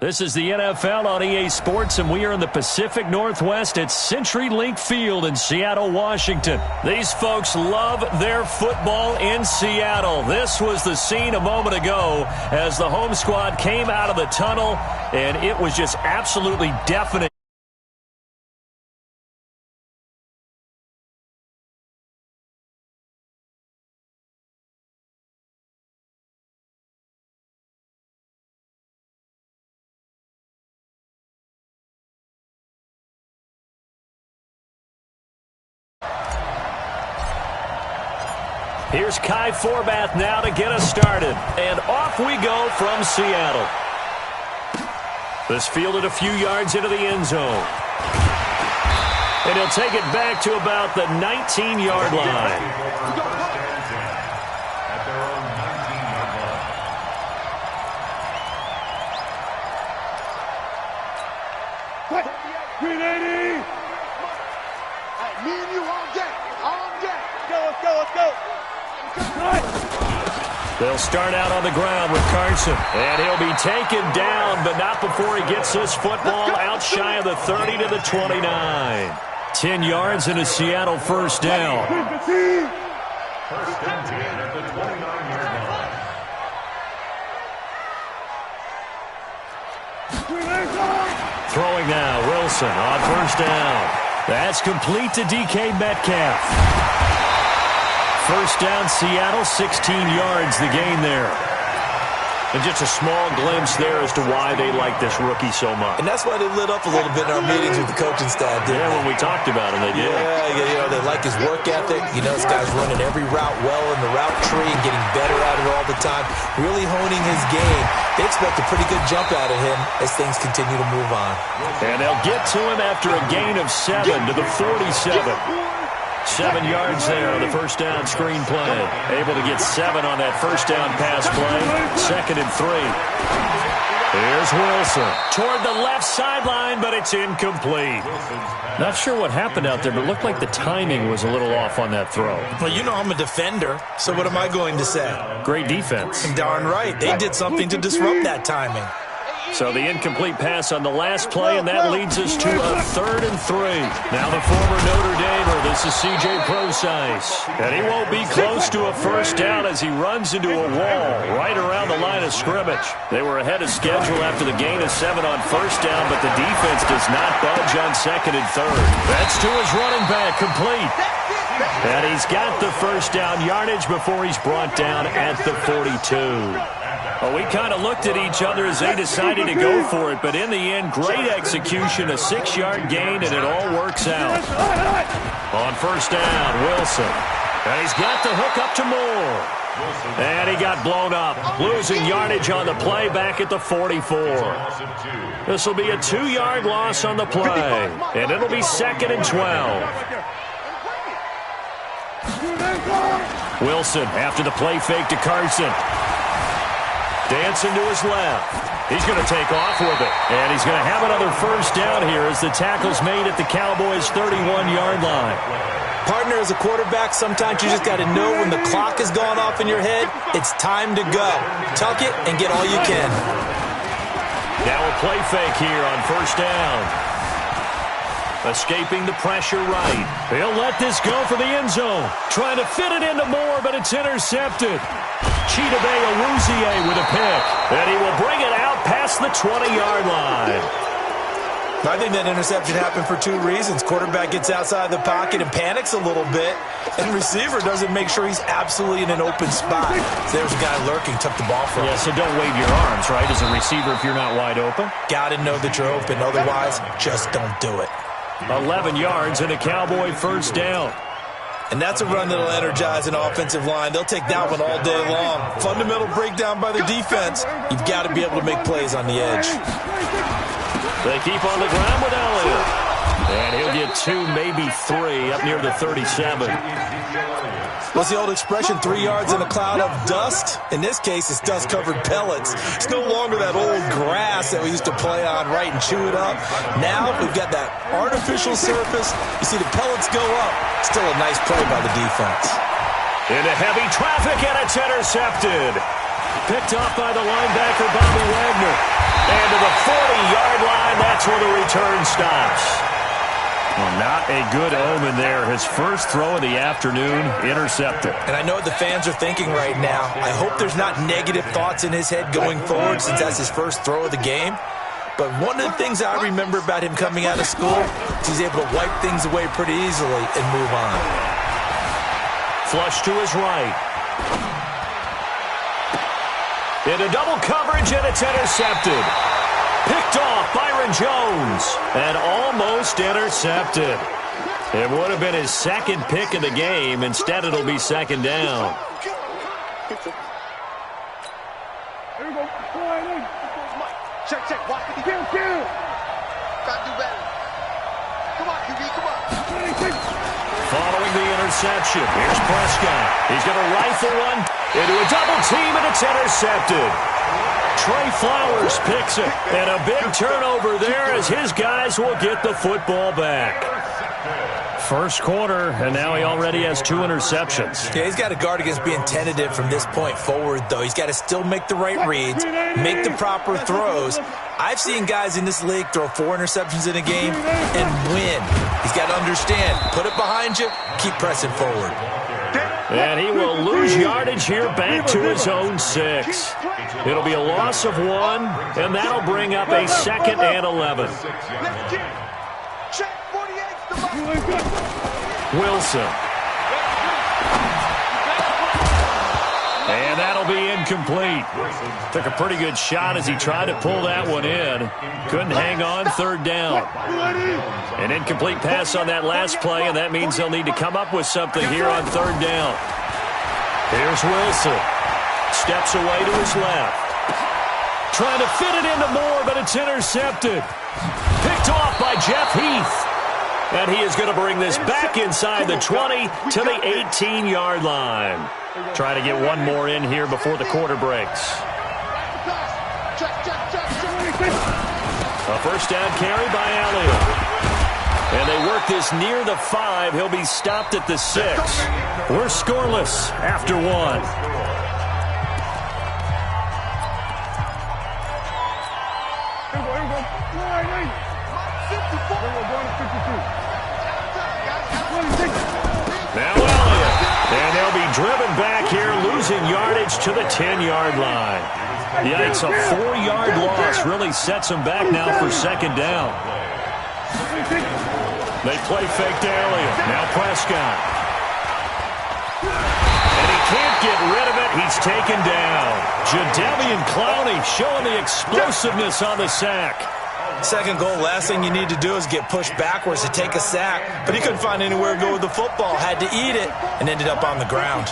This is the NFL on EA Sports, and we are in the Pacific Northwest at CenturyLink Field in Seattle, Washington. These folks love their football in Seattle. This was the scene a moment ago as the home squad came out of the tunnel, and it was just absolutely deafening. Here's Kai Forbath now to get us started. And off we go from Seattle. This fielded a few yards into the end zone. And he'll take it back to about the 19-yard line. Green 80! Me and you on deck. On deck. Let's go, let's go. They'll start out on the ground with Carson. And he'll be taken down, but not before he gets this football out shy of the 30 to the 29. 10 yards and a Seattle first down. First and 10 at the 29-yard line. Throwing now, Wilson on first down. That's complete to DK Metcalf. First down, Seattle, 16 yards the gain there. And just a small glimpse there as to why they like this rookie so much. And that's why they lit up a little bit in our meetings with the coaching staff, didn't they? When we talked about him, they did. Yeah, they like his work ethic. This guy's running every route well in the route tree and getting better at it all the time, really honing his game. They expect a pretty good jump out of him as things continue to move on. And they'll get to him after a gain of 7 to the 47. 7 yards there on the first down screen play. Able to get 7 on that first down pass play. 2nd and 3. Here's Wilson toward the left sideline, but it's incomplete. Not sure what happened out there, but it looked like the timing was a little off on that throw. Well, I'm a defender, so what am I going to say? Great defense. Darn right. They did something to disrupt that timing. So the incomplete pass on the last play, and that leads us to a 3rd and 3. Now the former Notre Damer, this is C.J. Prosise. And he won't be close to a first down as he runs into a wall right around the line of scrimmage. They were ahead of schedule after the gain of 7 on first down, but the defense does not budge on 2nd and 3rd. That's to his running back, complete. And he's got the first down yardage before he's brought down at the 42. Well, we kind of looked at each other as they decided to go for it, but in the end, great execution, a 6-yard gain, and it all works out. On first down, Wilson. And he's got the hook up to Moore. And he got blown up, losing yardage on the play back at the 44. This will be a 2-yard loss on the play, and it'll be 2nd and 12. Wilson after the play fake to Carson. Dancing to his left. He's going to take off with it. And he's going to have another first down here as the tackle's made at the Cowboys' 31-yard line. Partner, as a quarterback, sometimes you just got to know when the clock has gone off in your head, it's time to go. Tuck it and get all you can. Now a play fake here on first down. Escaping the pressure right. He'll let this go for the end zone. Trying to fit it into Moore, but it's intercepted. Chidobe Awuzie with a pick. And he will bring it out past the 20-yard line. I think that interception happened for 2 reasons. Quarterback gets outside the pocket and panics a little bit, and receiver doesn't make sure he's absolutely in an open spot. So there's a guy lurking, took the ball from him. Yeah, so don't wave your arms, right, as a receiver if you're not wide open. Got to know that you're open. Otherwise, just don't do it. 11 yards and a Cowboy first down. And that's a run that'll energize an offensive line. They'll take that one all day long. Fundamental breakdown by the defense. You've got to be able to make plays on the edge. They keep on the ground with Elliott. And he'll get 2, maybe 3 up near the 37. What's the old expression, 3 yards in a cloud of dust? In this case, it's dust-covered pellets. It's no longer that old grass that we used to play on, right, and chew it up. Now we've got that artificial surface. You see the pellets go up. Still a nice play by the defense. Into heavy traffic, and it's intercepted. Picked off by the linebacker, Bobby Wagner. And to the 40-yard line, that's where the return stops. Well, not a good omen there. His first throw of the afternoon, intercepted. And I know what the fans are thinking right now. I hope there's not negative thoughts in his head going forward since that's his first throw of the game. But one of the things I remember about him coming out of school is he's able to wipe things away pretty easily and move on. Flush to his right. Into double coverage, and it's intercepted. Picked off Byron Jones, and almost intercepted. It would have been his second pick of the game. Instead, it'll be second down. Here we go. Check. Watch it. Kill. Gotta do better. Come on, QB, come on. Following the interception, here's Prescott. He's going to rifle one into a double team, and it's intercepted. Trey Flowers picks it, and a big turnover there as his guys will get the football back. First quarter, and now he already has 2 interceptions. Yeah, he's got to guard against being tentative from this point forward, though. He's got to still make the right reads, make the proper throws. I've seen guys in this league throw 4 interceptions in a game and win. He's got to understand, put it behind you, keep pressing forward. And he will lose yardage here back to his own 6. It'll be a loss of 1, and that'll bring up a 2nd and 11. Wilson. And that'll be incomplete. Took a pretty good shot as he tried to pull that one in. Couldn't hang on, 3rd down. An incomplete pass on that last play, and that means they'll need to come up with something here on 3rd down. Here's Wilson. Steps away to his left. Trying to fit it into Moore, but it's intercepted. Picked off by Jeff Heath. And he is going to bring this back inside the 20 to the 18-yard line. Trying to get one more in here before the quarter breaks. A first down carry by Elliott. And they work this near the 5. He'll be stopped at the 6. We're scoreless after 1. Now Elliott, and they'll be driven back here, losing yardage to the 10-yard line. Yikes, a 4-yard loss really sets them back now for 2nd down. They play fake to Elliott. Now Prescott. And he can't get rid of it. He's taken down. Jadeveon Clowney showing the explosiveness on the sack. Second goal, last thing you need to do is get pushed backwards to take a sack. But he couldn't find anywhere to go with the football. Had to eat it and ended up on the ground.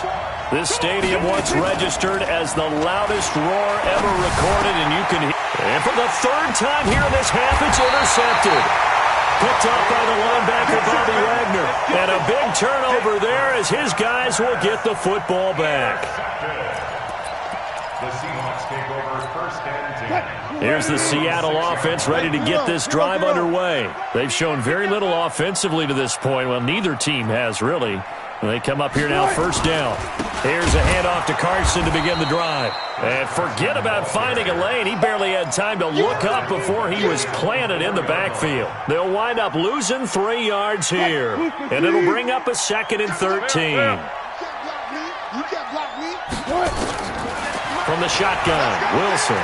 This stadium once registered as the loudest roar ever recorded, and you can hear. And for the 3rd time here in this half, it's intercepted. Picked off by the linebacker, Bobby Wagner. And a big turnover there as his guys will get the football back. The Seahawks take over 1st and 10. Here's the Seattle offense ready to get this drive underway. They've shown very little offensively to this point. Well, neither team has really. They come up here now, 1st down. Here's a handoff to Carson to begin the drive. And forget about finding a lane. He barely had time to look up before he was planted in the backfield. They'll wind up losing 3 yards here. And it'll bring up a 2nd and 13. From the shotgun, Wilson.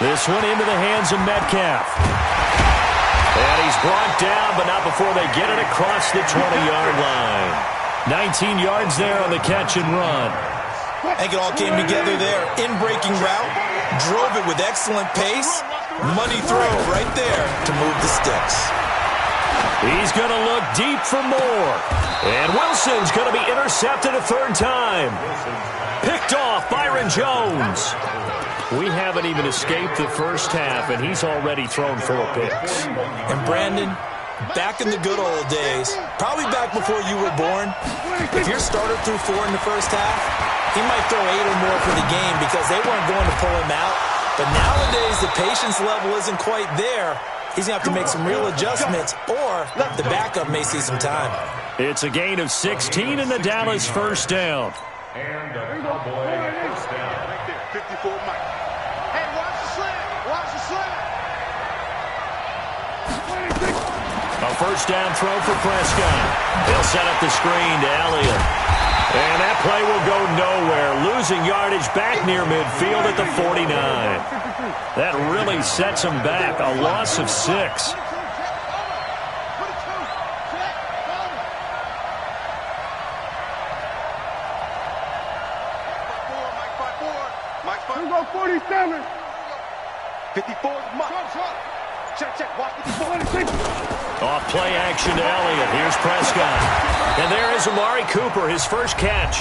This one into the hands of Metcalf. And he's brought down, but not before they get it across the 20-yard line. 19 yards there on the catch and run. I think it all came together there. In-breaking route, drove it with excellent pace. Money throw right there to move the sticks. He's going to look deep for more. And Wilson's going to be intercepted a 3rd time. Picked off Byron Jones. We haven't even escaped the first half, and he's already thrown 4 picks. And Brandon, back in the good old days, probably back before you were born, if your starter threw 4 in the first half, he might throw 8 or more for the game because they weren't going to pull him out. But nowadays, the patience level isn't quite there. He's going to have to make some real adjustments, or the backup may see some time. It's a gain of 16 in the Dallas 1st down. And a Cowboy first down. Right there, 54 Mike. Hey, watch the slant. Watch the slant. A first down throw for Prescott. They'll set up the screen to Elliott. And that play will go nowhere. Losing yardage back near midfield at the 49. That really sets him back. A loss of 6. Mike 47. 54 Mike. Check. Watch 54. Off play action to Elliott. Here's Prescott. And there is Amari Cooper, his first catch.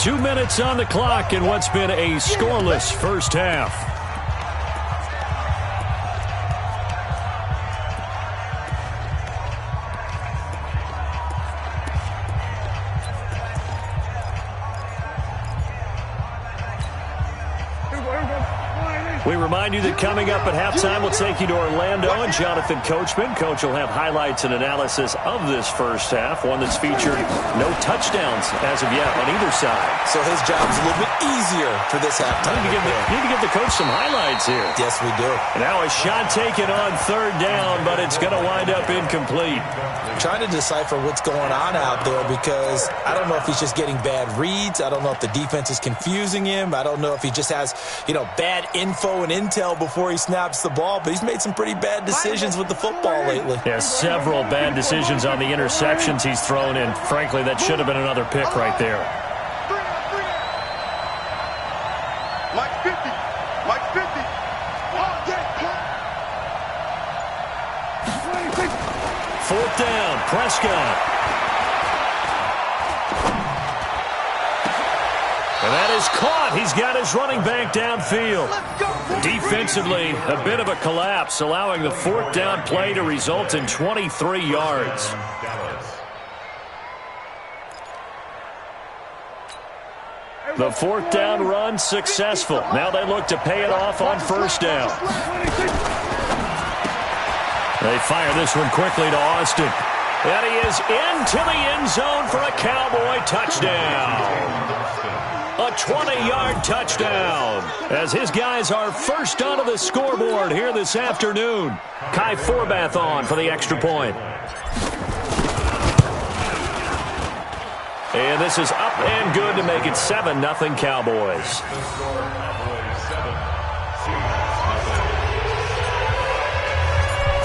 2 minutes on the clock in what's been a scoreless first half. We remind you that coming up at halftime, we'll take you to Orlando and Jonathan Coachman. Coach will have highlights and analysis of this first half, one that's featured no touchdowns as of yet on either side. So his job's a little bit easier for this halftime. Need to give the coach some highlights here. Yes, we do. And now a shot taken on third down, but it's going to wind up incomplete. Trying to decipher what's going on out there because I don't know if he's just getting bad reads. I don't know if the defense is confusing him. I don't know if he just has, bad info and intel before he snaps the ball, but he's made some pretty bad decisions with the football lately. Yeah, several bad decisions on the interceptions he's thrown in. Frankly, that should have been another pick right there. Mike 50. Mike 50. Fourth down, Prescott. And that is caught. He's got his running back downfield. Defensively, a bit of a collapse, allowing the fourth down play to result in 23 yards. The fourth down run successful. Now they look to pay it off on first down. They fire this one quickly to Austin. And he is into the end zone for a Cowboy touchdown. A 20-yard touchdown as his guys are first onto the scoreboard here this afternoon. Kai Forbath on for the extra point. And this is up and good to make it 7-0 Cowboys.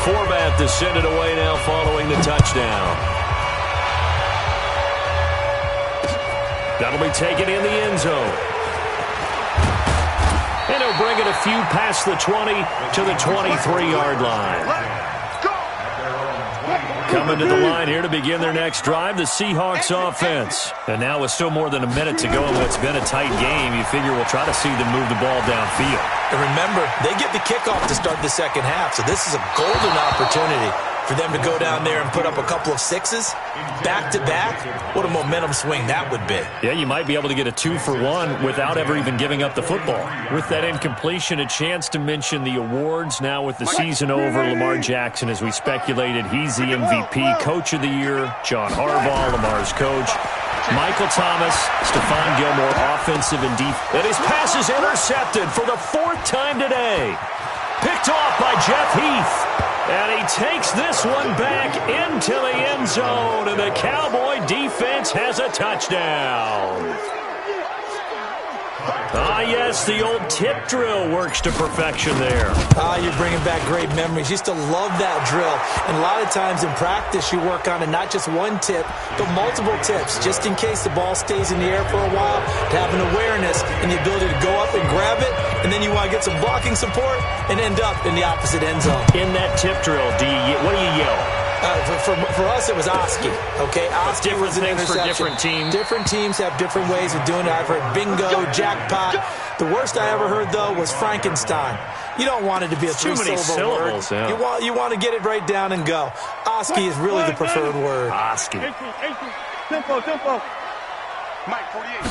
Forbath to send it away now following the touchdown. That'll be taken in the end zone. And he'll bring it a few past the 20 to the 23-yard line. Coming to the line here to begin their next drive, the Seahawks offense. And now with still more than a minute to go in what's been a tight game, you figure we'll try to see them move the ball downfield. And remember, they get the kickoff to start the second half, so this is a golden opportunity for them to go down there and put up a couple of sixes back-to-back. What a momentum swing that would be. Yeah, you might be able to get a 2-for-1 without ever even giving up the football. With that incompletion, a chance to mention the awards. Now with the season over, Lamar Jackson, as we speculated, he's the MVP, Coach of the Year, John Harbaugh, Lamar's coach. Michael Thomas, Stephon Gilmore, offensive and defensive. And his pass is intercepted for the fourth time today. Picked off by Jeff Heath. And he takes this one back into the end zone. And the Cowboy defense has a touchdown. Ah, yes, the old tip drill works to perfection there. You're bringing back great memories. Used to love that drill. And a lot of times in practice, you work on it, not just one tip, but multiple tips, just in case the ball stays in the air for a while, to have an awareness and the ability to go up and grab it, and then you want to get some blocking support and end up in the opposite end zone. In that tip drill, what do you yell? For us, it was Oski. Okay, Oski different was an things interception. for different teams. Different teams have different ways of doing it. I've heard bingo, jackpot. The worst I ever heard, though, was Frankenstein. You don't want it to be a three-syllable word. Yeah. You want to get it right down and go. Oski is really the preferred word. Oski. Tempo. Mike 48.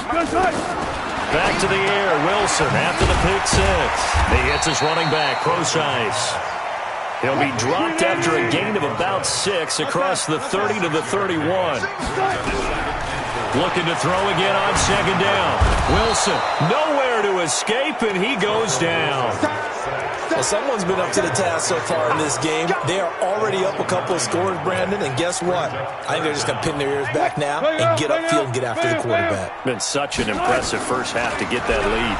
Back to the air, Wilson after the pick six. He hits his running back, Procise. He'll be dropped after a gain of about 6 across the 30 to the 31. Looking to throw again on second down. Wilson, nowhere to escape, and he goes down. Well, someone's been up to the task so far in this game. They are already up a couple of scores, Brandon, and guess what? I think they're just going to pin their ears back now and get upfield and get after the quarterback. Been such an impressive first half to get that lead.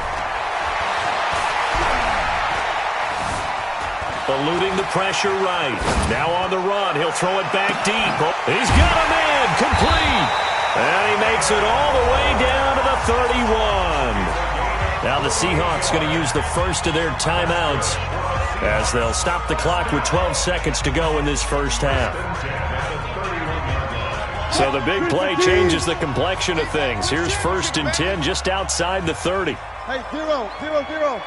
Eluding the pressure right. Now on the run. He'll throw it back deep. Oh, he's got a man. Complete. And he makes it all the way down to the 31. Now the Seahawks going to use the first of their timeouts as they'll stop the clock with 12 seconds to go in this first half. So the big play changes the complexion of things. Here's 1st and 10 just outside the 30. Hey, 0, 0, 0.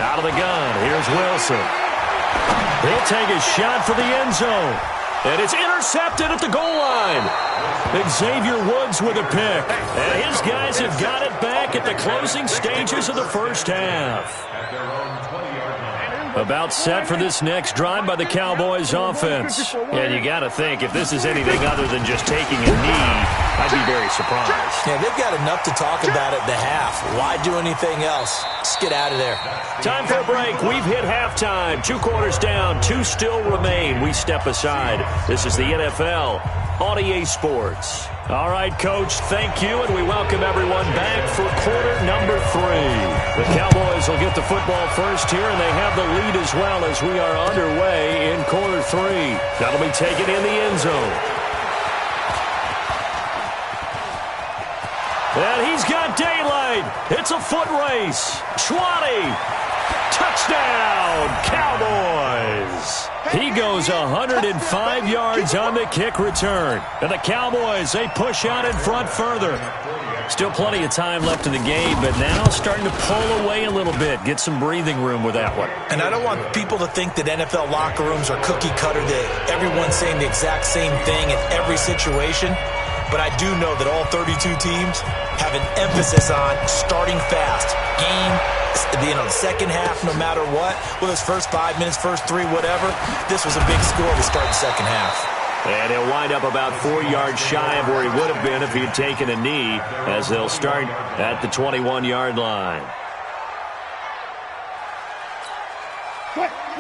Out of the gun, here's Wilson. He'll take a shot for the end zone. And it's intercepted at the goal line. Xavier Woods with a pick. And his guys have got it back at the closing stages of the first half. About set for this next drive by the Cowboys offense. And you got to think, if this is anything other than just taking a knee, I'd be very surprised. Yeah, they've got enough to talk about at the half. Why do anything else? Just get out of there. Time for a break. We've hit halftime. 2 quarters down. 2 still remain. We step aside. This is the NFL on EA Sports. All right, Coach, thank you, and we welcome everyone back for quarter number 3. The Cowboys will get the football first here, and they have the lead as well as we are underway in quarter 3. That'll be taken in the end zone. And he's got daylight. It's a foot race. 20. Touchdown, Cowboys. He goes 105 yards on the kick return. And the Cowboys, they push out in front further. Still plenty of time left in the game, but now starting to pull away a little bit. Get some breathing room with that one. And I don't want people to think that NFL locker rooms are cookie cutter, that everyone's saying the exact same thing in every situation. But I do know that all 32 teams have an emphasis on starting fast. The second half, no matter what, whether it's first 5 minutes, first 3, whatever, this was a big score to start the second half. And he'll wind up about 4 yards shy of where he would have been if he had taken a knee, as they'll start at the 21-yard line.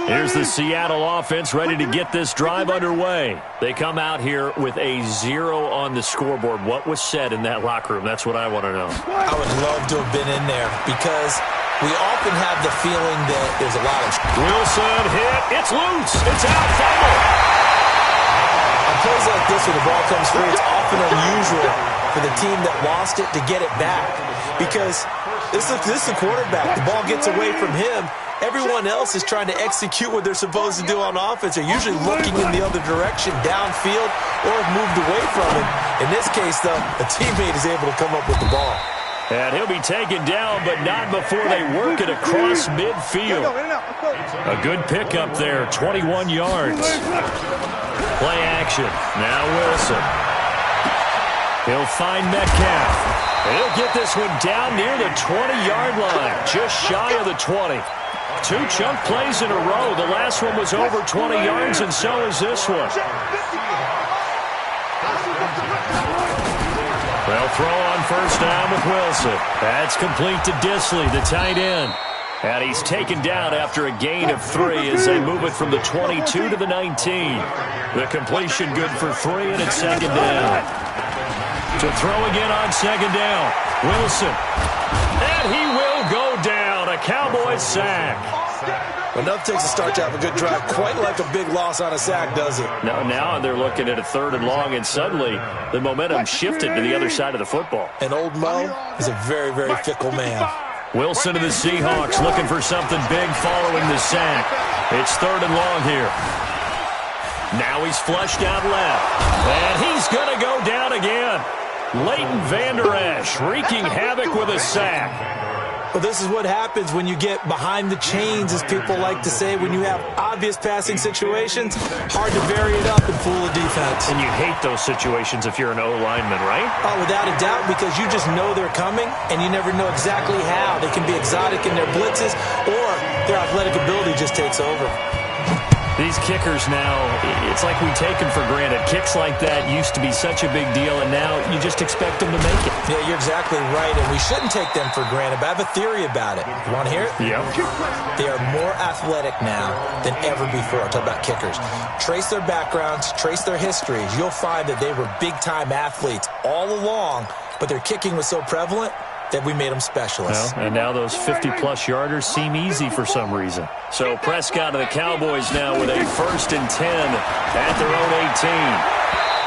Here's the Seattle offense ready to get this drive underway. They come out here with a 0 on the scoreboard. What was said in that locker room? That's what I want to know. I would love to have been in there because we often have the feeling that there's a lot of... Wilson hit. It's loose. It's out. Fumble. On plays like this where the ball comes free, it's often unusual for the team that lost it to get it back because this is the quarterback. The ball gets away from him. Everyone else is trying to execute what they're supposed to do on offense. They're usually looking in the other direction, downfield, or have moved away from him. In this case, though, a teammate is able to come up with the ball. And he'll be taken down, but not before they work it across midfield. A good pickup there, 21 yards. Play action. Now Wilson. He'll find Metcalf. And he'll get this one down near the 20-yard line, just shy of the 20. 2 chunk plays in a row. The last one was over 20 yards, and so is this one. They'll throw on first down with Wilson. That's complete to Disley, the tight end. And he's taken down after a gain of 3 as they move it from the 22 to the 19. The completion good for 3, and it's second down. To throw again on second down. Wilson. And he will go down. A Cowboys sack. Enough takes a start to have a good drive. Quite like a big loss on a sack, does it? No, now they're looking at a 3rd and long, and suddenly the momentum shifted to the other side of the football. And old Mo is a very, very fickle man. Wilson to the Seahawks looking for something big following the sack. It's 3rd and long here. Now he's flushed out left. And he's going to go down again. Leighton Vander Esch wreaking havoc with a sack. Well, this is what happens when you get behind the chains, as people like to say. When you have obvious passing situations, hard to vary it up and fool a defense. And you hate those situations if you're an O-lineman, right? Oh, without a doubt, because you just know they're coming, and you never know exactly how. They can be exotic in their blitzes, or their athletic ability just takes over. These kickers now, it's like we take them for granted. Kicks like that used to be such a big deal, and now you just expect them to make it. Yeah, you're exactly right, and we shouldn't take them for granted, but I have a theory about it. You want to hear it? Yep. They are more athletic now than ever before. I'm talking about kickers. Trace their backgrounds, trace their histories. You'll find that they were big-time athletes all along, but their kicking was so prevalent that we made them specialists. Well, and now those 50-plus yarders seem easy for some reason. So Prescott and the Cowboys now with a 1st and 10 at their own 18.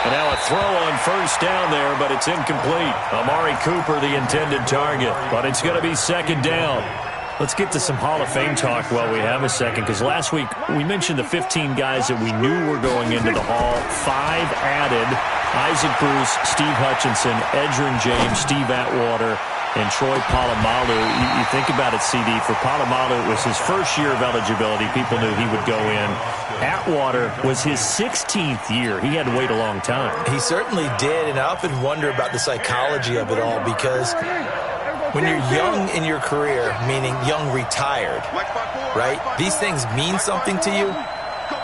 And now a throw on first down there, but it's incomplete. Amari Cooper, the intended target, but it's going to be 2nd down. Let's get to some Hall of Fame talk while we have a second, because last week we mentioned the 15 guys that we knew were going into the Hall. 5 added: Isaac Bruce, Steve Hutchinson, Edgerrin James, Steve Atwater, and Troy Polamalu. You think about it, CD. For Polamalu, it was his first year of eligibility. People knew he would go in. Atwater was his 16th year. He had to wait a long time. He certainly did, and I often wonder about the psychology of it all, because when you're young in your career, meaning young retired, right, these things mean something to you.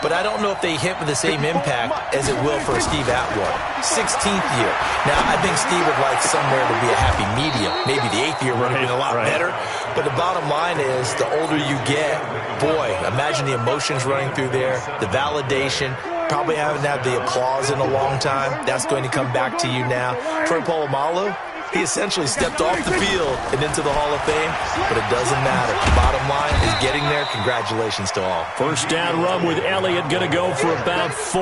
But I don't know if they hit with the same impact as it will for Steve Atwater. 16th year. Now, I think Steve would like somewhere to be a happy medium. Maybe the 8th year would have been a lot better. But the bottom line is, the older you get, boy, imagine the emotions running through there, the validation. Probably haven't had the applause in a long time. That's going to come back to you now. Troy Polamalu, he essentially stepped off the field and into the Hall of Fame, but it doesn't matter. Bottom line is getting there. Congratulations to all. 1st down run with Elliott, going to go for about 4.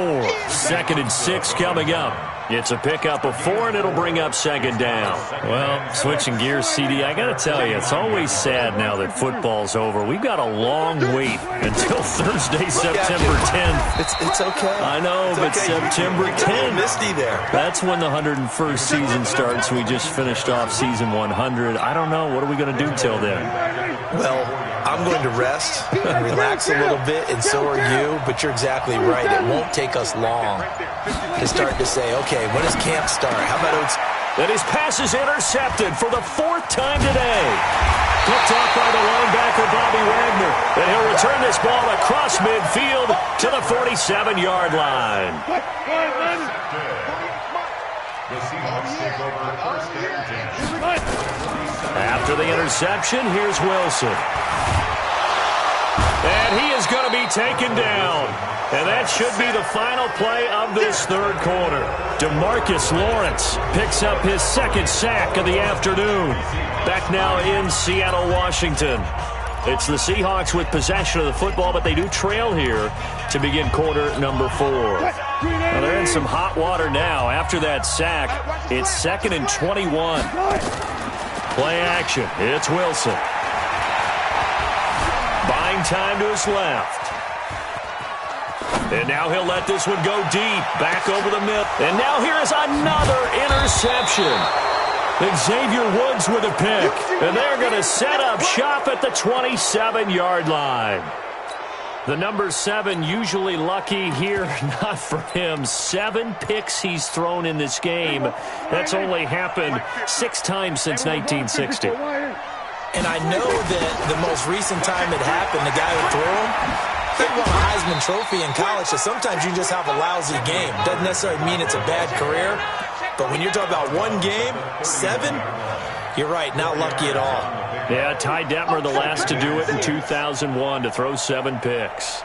2nd and 6 coming up. It's a pickup of 4, and it'll bring up 2nd down. Well, switching gears, CD, I got to tell you, it's always sad now that football's over. We've got a long wait until Thursday, September 10th. It's okay. I know, but September 10th. Misty there. That's when the 101st season starts. We just finished off season 100. I don't know. What are we going to do till then? Well, I'm going to rest and relax a little bit, and so are you, but you're exactly right. It won't take us long to start to say, okay, when does camp start? How about it's... And his pass is intercepted for the 4th time today. Picked off by the linebacker, Bobby Wagner. And he'll return this ball across midfield to the 47-yard line. The Seahawks take over 1st and 10. After the interception, here's Wilson. And he is going to be taken down. And that should be the final play of this 3rd quarter. DeMarcus Lawrence picks up his 2nd sack of the afternoon. Back now in Seattle, Washington. It's the Seahawks with possession of the football, but they do trail here to begin quarter number 4. Now they're in some hot water now. After that sack, it's 2nd and 21. Play action. It's Wilson. Buying time to his left. And now he'll let this one go deep. Back over the middle. And now here is another interception. Xavier Woods with a pick. And they're going to set up shop at the 27-yard line. The number 7 usually lucky here. Not for him. 7 picks he's thrown in this game. That's only happened 6 times since 1960. And I know that the most recent time it happened, the guy who threw him, he won a Heisman Trophy in college, so sometimes you just have a lousy game. Doesn't necessarily mean it's a bad career, but when you're talking about one game, 7, you're right, not lucky at all. Yeah, Ty Detmer, the last to do it in 2001, to throw 7 picks.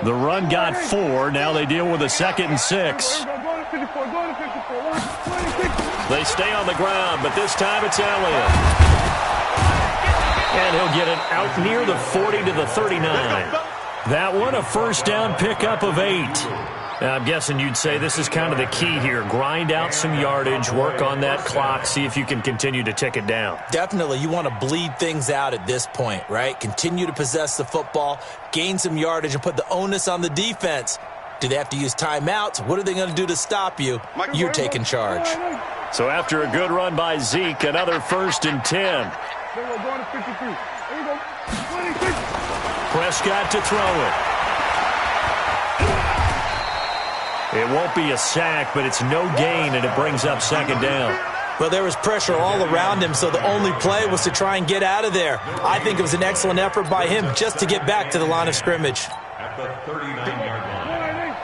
The run got 4. Now they deal with a 2nd and 6. They stay on the ground, but this time it's Elliott. And he'll get it out near the 40 to the 39. That one, a 1st down pickup of 8. Now, I'm guessing you'd say this is kind of the key here. Grind out some yardage, work on that clock, see if you can continue to tick it down. Definitely. You want to bleed things out at this point, right? Continue to possess the football, gain some yardage, and put the onus on the defense. Do they have to use timeouts? What are they going to do to stop you? You're taking charge. So after a good run by Zeke, another 1st and 10. Prescott to throw it. It won't be a sack, but it's no gain, and it brings up second down. Well, there was pressure all around him, so the only play was to try and get out of there. I think it was an excellent effort by him just to get back to the line of scrimmage. At the 39-yard line.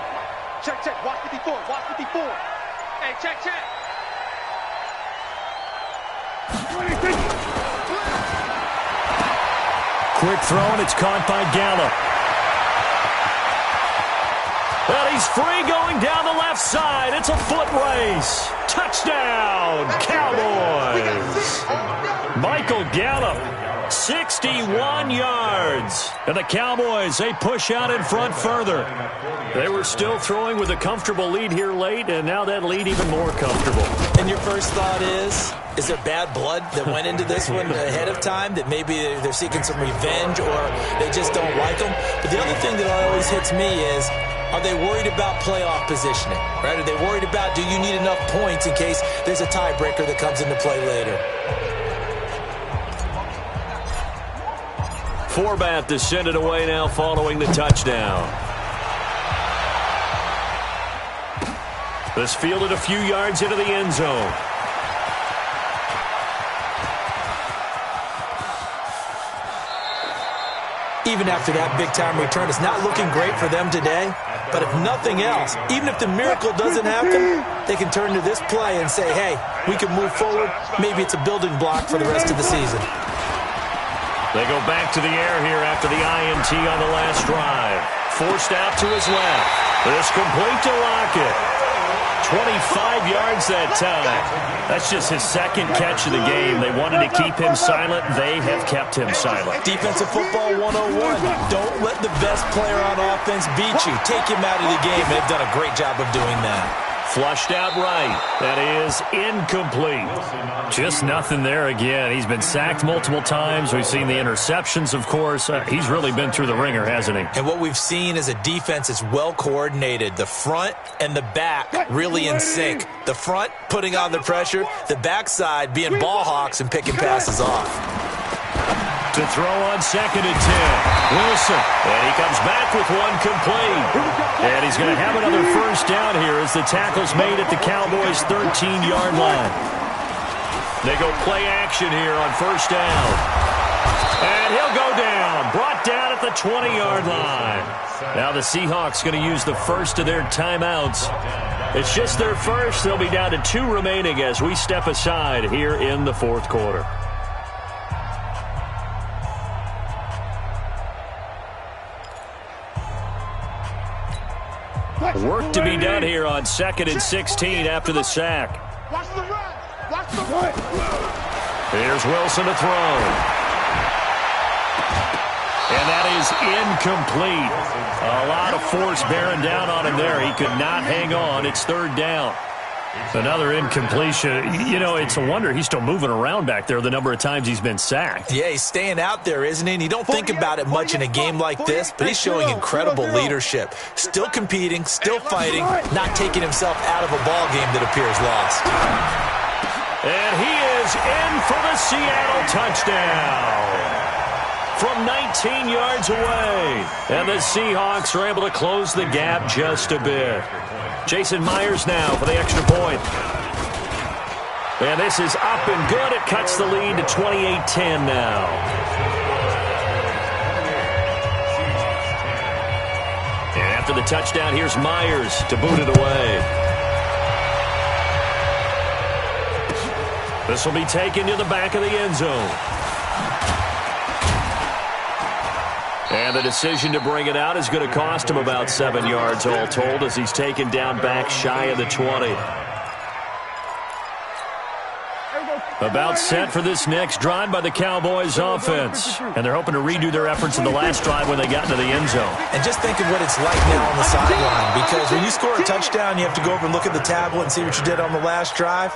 Check, check. Watch 54. Watch 54. Hey, check, check. Quick throw, and it's caught by Gallup. And he's free going down the left side. It's a foot race. Touchdown, Cowboys. Michael Gallup, 61 yards. And the Cowboys, they push out in front further. They were still throwing with a comfortable lead here late, and now that lead even more comfortable. And your first thought is there bad blood that went into this one ahead of time, that maybe they're seeking some revenge or they just don't like them? But the other thing that always hits me is, are they worried about playoff positioning? Right? Are they worried about, do you need enough points in case there's a tiebreaker that comes into play later? Forbath to send it away now following the touchdown. This fielded a few yards into the end zone. Even after that big-time return, it's not looking great for them today. But if nothing else, even if the miracle doesn't happen, they can turn to this play and say, hey, we can move forward. Maybe it's a building block for the rest of the season. They go back to the air here after the INT on the last drive. Forced out to his left. This complete to Lockett. 25 yards that time. That's just his second catch of the game. They wanted to keep him silent. They have kept him silent. Defensive football 101. Don't let the best player on offense beat you. Take him out of the game. They've done a great job of doing that. Flushed out right. That is incomplete. Just nothing there again. He's been sacked multiple times. We've seen the interceptions, of course. He's really been through the ringer, hasn't he? And what we've seen is a defense that's well coordinated. The front and the back really in sync. The front putting on the pressure. The backside being ball hawks and picking passes off. To throw on 2nd and 10. Wilson. And he comes back with one complete. And he's going to have another first down here as the tackle's made at the Cowboys' 13-yard line. They go play action here on first down. And he'll go down. Brought down at the 20-yard line. Now the Seahawks going to use the first of their timeouts. It's just their first. They'll be down to 2 remaining as we step aside here in the fourth quarter. Work to be done here on 2nd and 16 after the sack. Watch the run. Watch the run. Here's Wilson to throw. And that is incomplete. A lot of force bearing down on him there. He could not hang on. It's 3rd down. Another incompletion. You know, it's a wonder he's still moving around back there the number of times he's been sacked. Yeah, he's staying out there, isn't he? And you don't think about it much in a game like this, but he's showing incredible leadership. Still competing, still fighting, not taking himself out of a ball game that appears lost. And he is in for the Seattle touchdown from 19 yards away. And the Seahawks are able to close the gap just a bit. Jason Myers now for the extra point. And this is up and good. It cuts the lead to 28-10 now. And after the touchdown, here's Myers to boot it away. This will be taken to the back of the end zone. And the decision to bring it out is going to cost him about 7 yards all told as he's taken down back shy of the 20. About set for this next drive by the Cowboys offense. And they're hoping to redo their efforts in the last drive when they got into the end zone. And just think of what it's like now on the sideline, because when you score a touchdown, you have to go over and look at the tablet and see what you did on the last drive.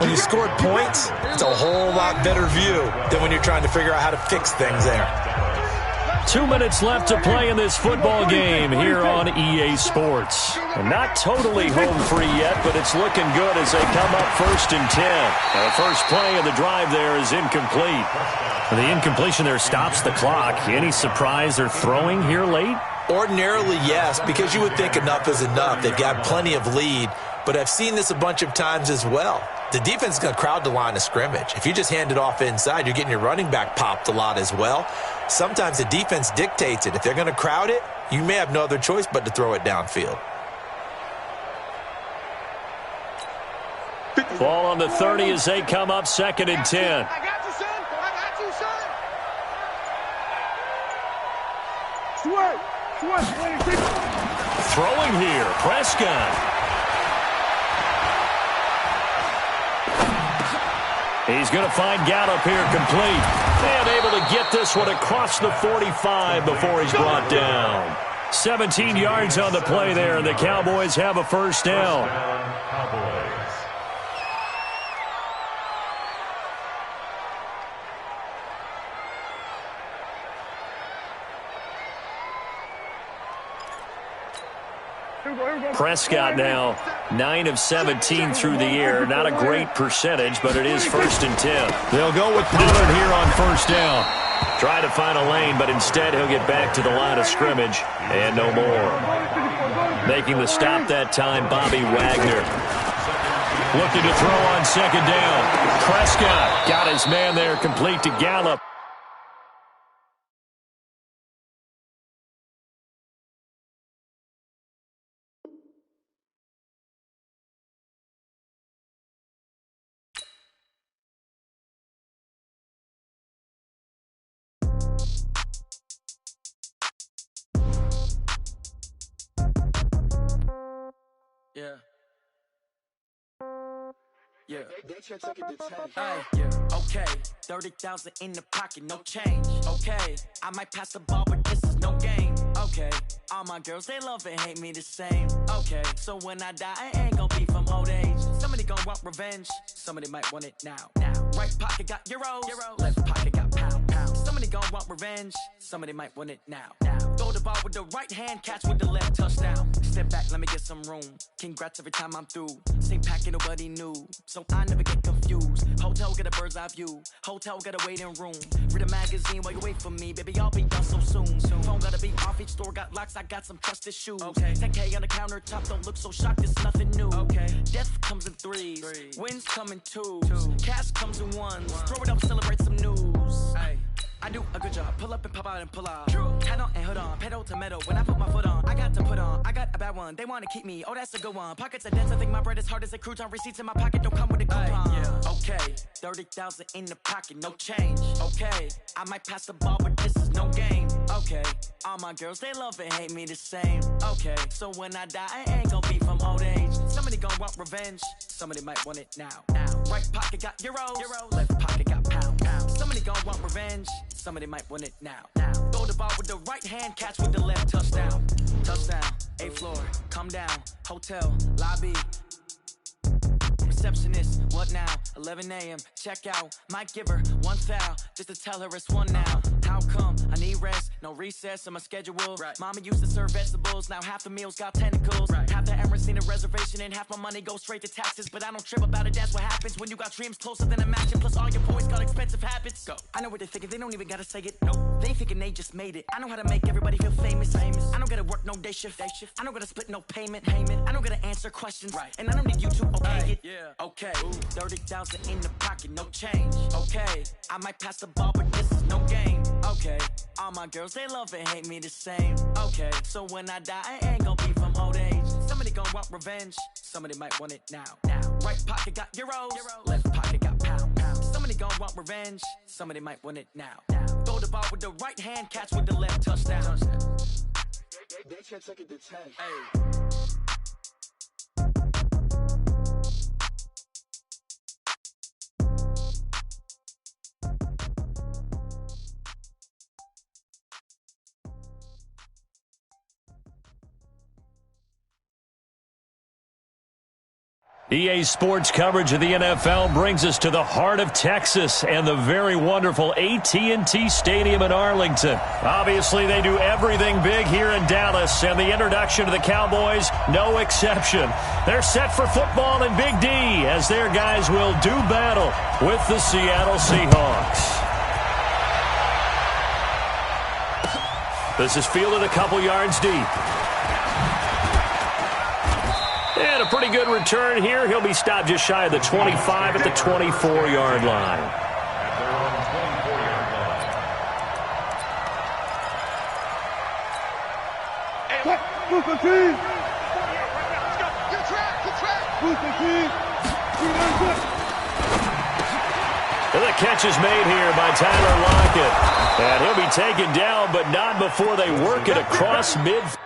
When you scored points, it's a whole lot better view than when you're trying to figure out how to fix things there. 2 minutes left to play in this football game here on EA Sports. And not totally home free yet, but it's looking good as they come up 1st and 10. The first play of the drive there is incomplete. The incompletion there stops the clock. Any surprise they're throwing here late? Ordinarily, yes, because you would think enough is enough. They've got plenty of lead, but I've seen this a bunch of times as well. The defense is going to crowd the line of scrimmage. If you just hand it off inside, you're getting your running back popped a lot as well. Sometimes the defense dictates it. If they're going to crowd it, you may have no other choice but to throw it downfield. Ball on the 30 as they come up 2nd and 10. I got you, son. I got you, son. Throwing here, Prescott. He's going to find Gallup here complete. And able to get this one across the 45 before he's brought down. 17 yards on the play there, and the Cowboys have a first down. Prescott now 9 of 17 through the air. Not a great percentage, but it is 1st and 10. They'll go with Pollard here on first down. Try to find a lane, but instead he'll get back to the line of scrimmage and no more. Making the stop that time, Bobby Wagner. Looking to throw on 2nd down. Prescott got his man there complete to Gallup. Yeah. Yeah. Okay. 30,000 in the pocket, no change. Okay. I might pass the ball, but this is no game. Okay. All my girls, they love and hate me the same. Okay. So when I die, I ain't gonna be from old age. Somebody gonna want revenge. Somebody might want it now. Right pocket got euros. Left pocket got pounds. Somebody gonna want revenge. Somebody might want it now. Throw the ball with the right hand, catch with the left, touchdown. Step back, let me get some room. Congrats every time I'm through. Same packet, nobody knew. So I never get confused. Hotel get a bird's eye view. Hotel get a waiting room. Read a magazine while you wait for me. Baby, I'll be done so soon. Phone gotta be off, each store got locks. I got some trusted shoes. Okay. 10K on the countertop, don't look so shocked, it's nothing new. Okay. Death comes in threes. Wins come in twos. Cash comes in ones. Throw it up, celebrate some news. Hey. I do a good job. Pull up and pop out and pull out. Hat on and hood on. Pedal to metal. When I put my foot on, I got to put on. I got a bad one. They want to keep me. Oh, that's a good one. Pockets are dense. I think my bread is hard as a crouton. Receipts in my pocket don't come with a coupon. Yeah. Okay. 30,000 in the pocket. No change. Okay. I might pass the ball, but this is no game. Okay. All my girls, they love and hate me the same. Okay. So when I die, I ain't gonna be from old age. Somebody gonna want revenge. Somebody might want it now. Right pocket got euros. Left pocket got pounds. Somebody gonna want revenge. Somebody might want it now. Throw the ball with the right hand, catch with the left, touchdown. Touchdown, 8th floor, come down, hotel, lobby. Receptionist, what now? 11 a.m., check out. Might give her one foul, just to tell her it's one now. How come? I need rest, no recess in my schedule. Right. Mama used to serve vegetables, now half the meals got tentacles. Right. Half the Emirates need a reservation and half my money goes straight to taxes. But I don't trip about it, that's what happens when you got dreams closer than a mansion. Plus all your boys got expensive habits. Go. I know what they're thinking, they don't even gotta say it. Nope. They thinking they just made it. I know how to make everybody feel famous. I don't gotta work no day shift. I don't gotta split no payment. I don't gotta answer questions. Right. And I don't need you to okay it. Yeah. Okay. 30,000 in the pocket, no change. Okay. I might pass the ball, but this is no game. Okay. All my girls, they love and hate me the same. Okay. So when I die, I ain't gonna be from old age. Somebody gonna want revenge. Somebody might want it now. Right pocket got euros. Left pocket got pounds. Somebody gonna want revenge. Somebody might want it now. Throw the ball with the right hand, catch with the left, touchdown. They can't take it to 10. Hey. EA Sports coverage of the NFL brings us to the heart of Texas and the very wonderful AT&T Stadium in Arlington. Obviously, they do everything big here in Dallas, and the introduction to the Cowboys, no exception. They're set for football in Big D as their guys will do battle with the Seattle Seahawks. This is fielded a couple yards deep. And a pretty good return here. He'll be stopped just shy of the 25 at the 24-yard line. And the catch is made here by Tyler Lockett. And he'll be taken down, but not before they work it across midfield.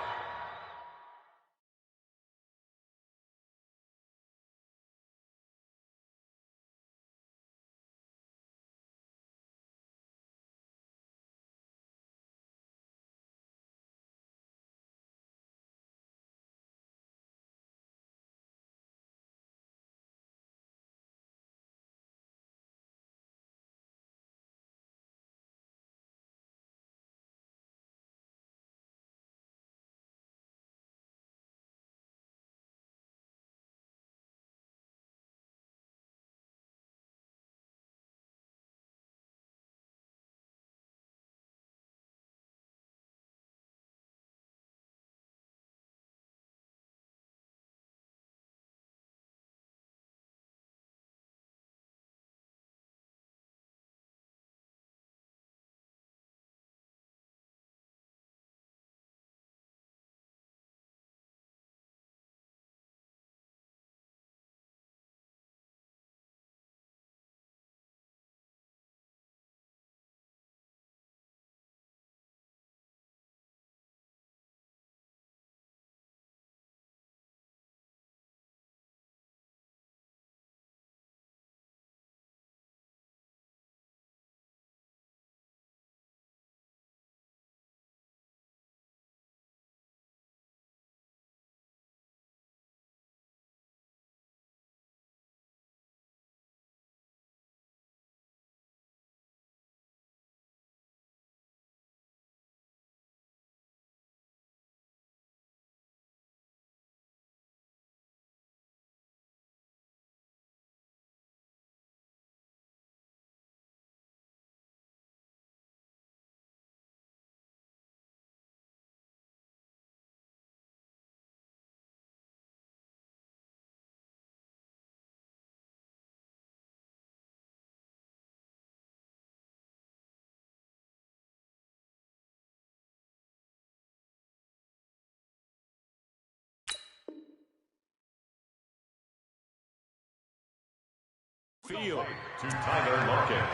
Field to Tyler Lockett.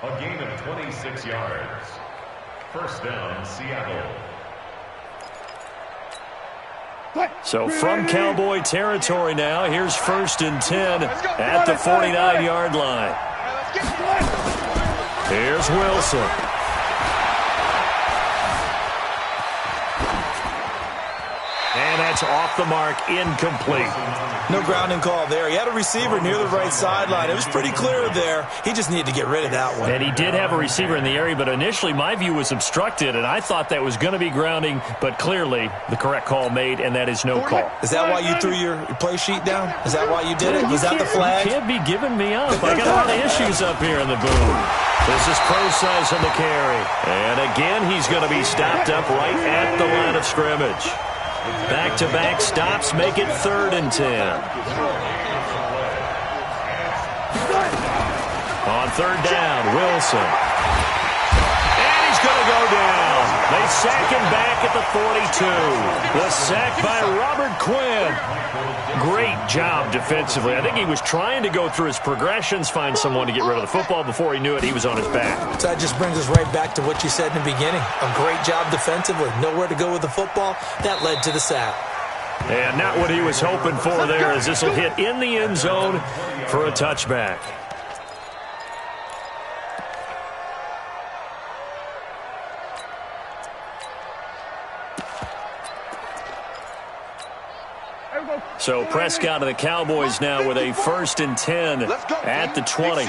A gain of 26 yards. First down, Seattle. So from Cowboy territory now, here's 1st and 10 at the 49-yard line. Here's Wilson. And that's off the mark, incomplete. No grounding call there. He had a receiver near the right sideline. It was pretty clear there. He just needed to get rid of that one. And he did have a receiver in the area, but initially my view was obstructed, and I thought that was going to be grounding, but clearly the correct call made, and that is no call. Is that why you threw your play sheet down? Is that why you did it? Was that the flag? You can't be giving me up. I got a lot of issues up here in the booth. This is Pro-Size on the carry. And again, he's going to be stopped up right at the line of scrimmage. Back-to-back stops make it 3rd and 10. On 3rd down, Wilson. And he's going to go down. They sack him back at the 42. The sack by Robert Quinn. Great job defensively. I think he was trying to go through his progressions, find someone to get rid of the football. Before he knew it, he was on his back. So that just brings us right back to what you said in the beginning. A great job defensively. Nowhere to go with the football. That led to the sack. And not what he was hoping for there, as this will hit in the end zone for a touchback. So Prescott and the Cowboys now with a 1st and 10 at the 20.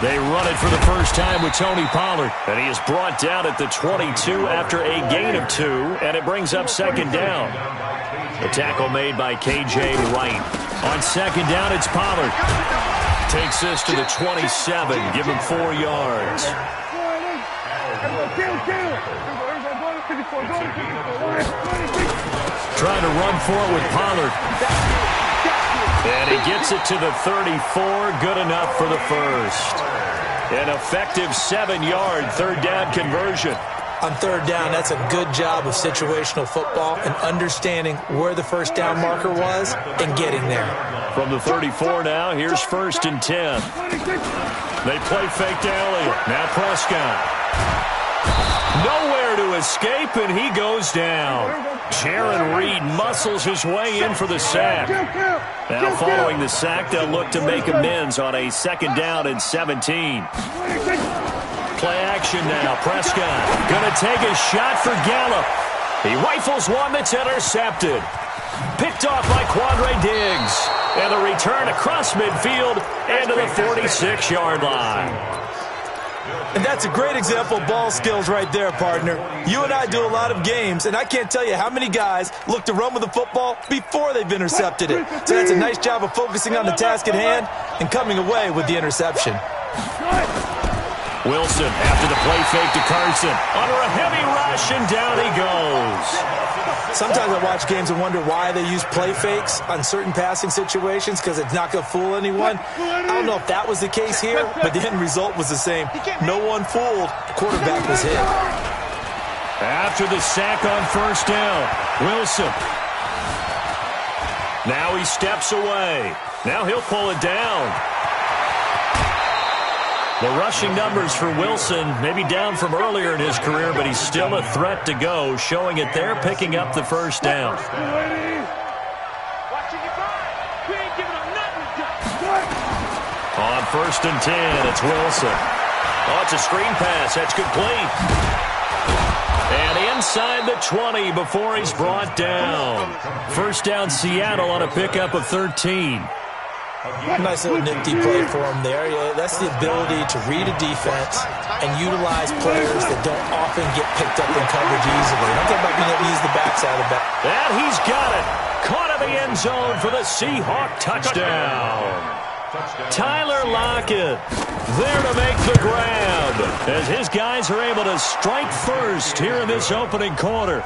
They run it for the first time with Tony Pollard. And he is brought down at the 22 after a gain of 2. And it brings up 2nd down. The tackle made by K.J. Wright. On 2nd down, it's Pollard. Takes this to the 27. Give him 4 yards. Trying to run for it with Pollard. And he gets it to the 34. Good enough for the first. An effective 7-yard third down conversion. On third down, that's a good job of situational football and understanding where the first down marker was and getting there. From the 34 now, here's 1st and 10. They play fake to Elliott. Now Prescott. Nowhere to escape, and he goes down. Jaron Reed muscles his way in for the sack. Now following the sack, they'll look to make amends on a 2nd down and 17. Play action now. Prescott going to take a shot for Gallup. He rifles one that's intercepted. Picked off by Quandre Diggs. And the return across midfield and to the 46-yard line. And that's a great example of ball skills right there, partner. You and I do a lot of games, and I can't tell you how many guys look to run with the football before they've intercepted it. So that's a nice job of focusing on the task at hand and coming away with the interception. Wilson after the play fake to Carson. Under a heavy rush, and down he goes. Sometimes I watch games and wonder why they use play fakes on certain passing situations because it's not going to fool anyone. I don't know if that was the case here, but the end result was the same. No one fooled. The quarterback was hit. After the sack on 1st down, Wilson. Now he steps away. Now he'll pull it down. The rushing numbers for Wilson maybe down from earlier in his career, but he's still a threat to go, showing it there, picking up the 1st down. On 1st and 10, it's Wilson. Oh, it's a screen pass. That's complete. And inside the 20 before he's brought down. 1st down, Seattle on a pickup of 13. Nice little nifty play for him there. Yeah, that's the ability to read a defense and utilize players that don't often get picked up in coverage easily. I'm talking about being able to use the backside of that. And he's got it. Caught in the end zone for the Seahawk touchdown. Tyler Lockett there to make the grab as his guys are able to strike first here in this opening quarter.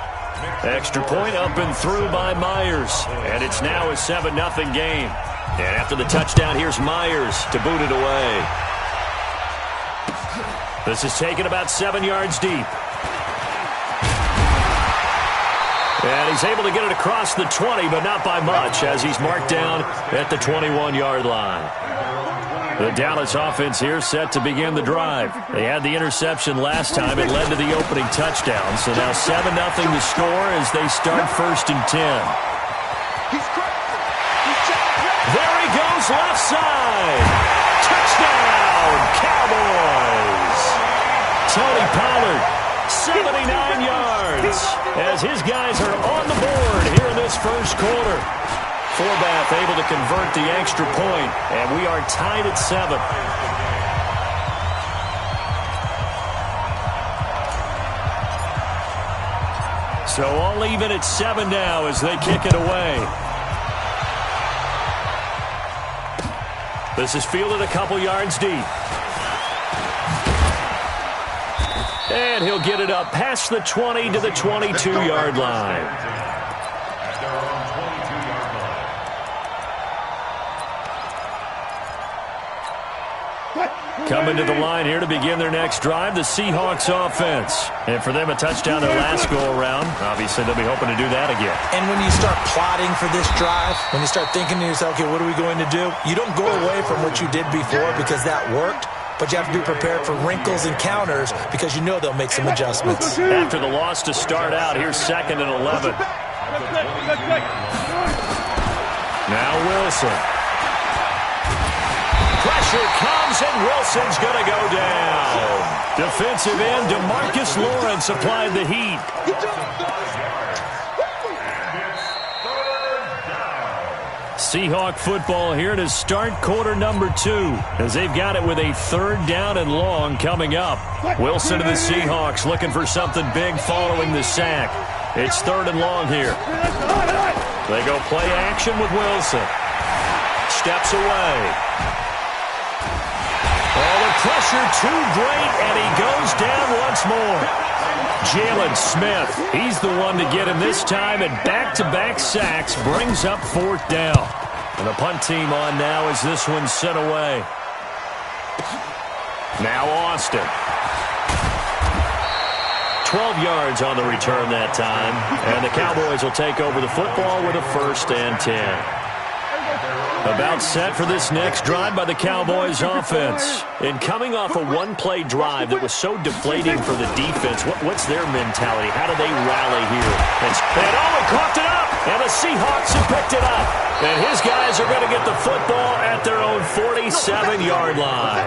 Extra point up and through by Myers. And it's now a 7-0 game. And after the touchdown, here's Myers to boot it away. This is taken about 7 yards deep. And he's able to get it across the 20, but not by much, as he's marked down at the 21-yard line. The Dallas offense here set to begin the drive. They had the interception last time. It led to the opening touchdown. So now 7-0 the score as they start 1st and 10. There he goes, left side. Touchdown, Cowboys. Tony Pollard, 79 yards, as his guys are on the board here in this 1st quarter. Forbath able to convert the extra point, and we are tied at 7. So all even at 7 now as they kick it away. This is fielded a couple yards deep. And he'll get it up past the 20 to the 22-yard line. Coming to the line here to begin their next drive, the Seahawks offense. And for them, a touchdown their last go-around. Obviously, they'll be hoping to do that again. And when you start plotting for this drive, when you start thinking to yourself, okay, what are we going to do? You don't go away from what you did before because that worked, but you have to be prepared for wrinkles and counters because you know they'll make some adjustments. After the loss to start out, here's 2nd and 11. Now Wilson. Pressure comes, and Wilson's going to go down. Defensive end DeMarcus Lawrence applied the heat. Seahawk football here to start quarter number 2, as they've got it with a 3rd down and long coming up. Wilson and the Seahawks looking for something big following the sack. It's 3rd and long here. They go play action with Wilson. Steps away. Oh, the pressure too great, and he goes down once more. Jalen Smith, he's the one to get him this time, and back-to-back sacks brings up 4th down. And the punt team on now as this one's sent away. Now Austin. 12 yards on the return that time, and the Cowboys will take over the football with a 1st and 10. About set for this next drive by the Cowboys offense. And coming off a one-play drive that was so deflating for the defense, what's their mentality? How do they rally here? And he coughed it up, and the Seahawks have picked it up. And his guys are going to get the football at their own 47-yard line.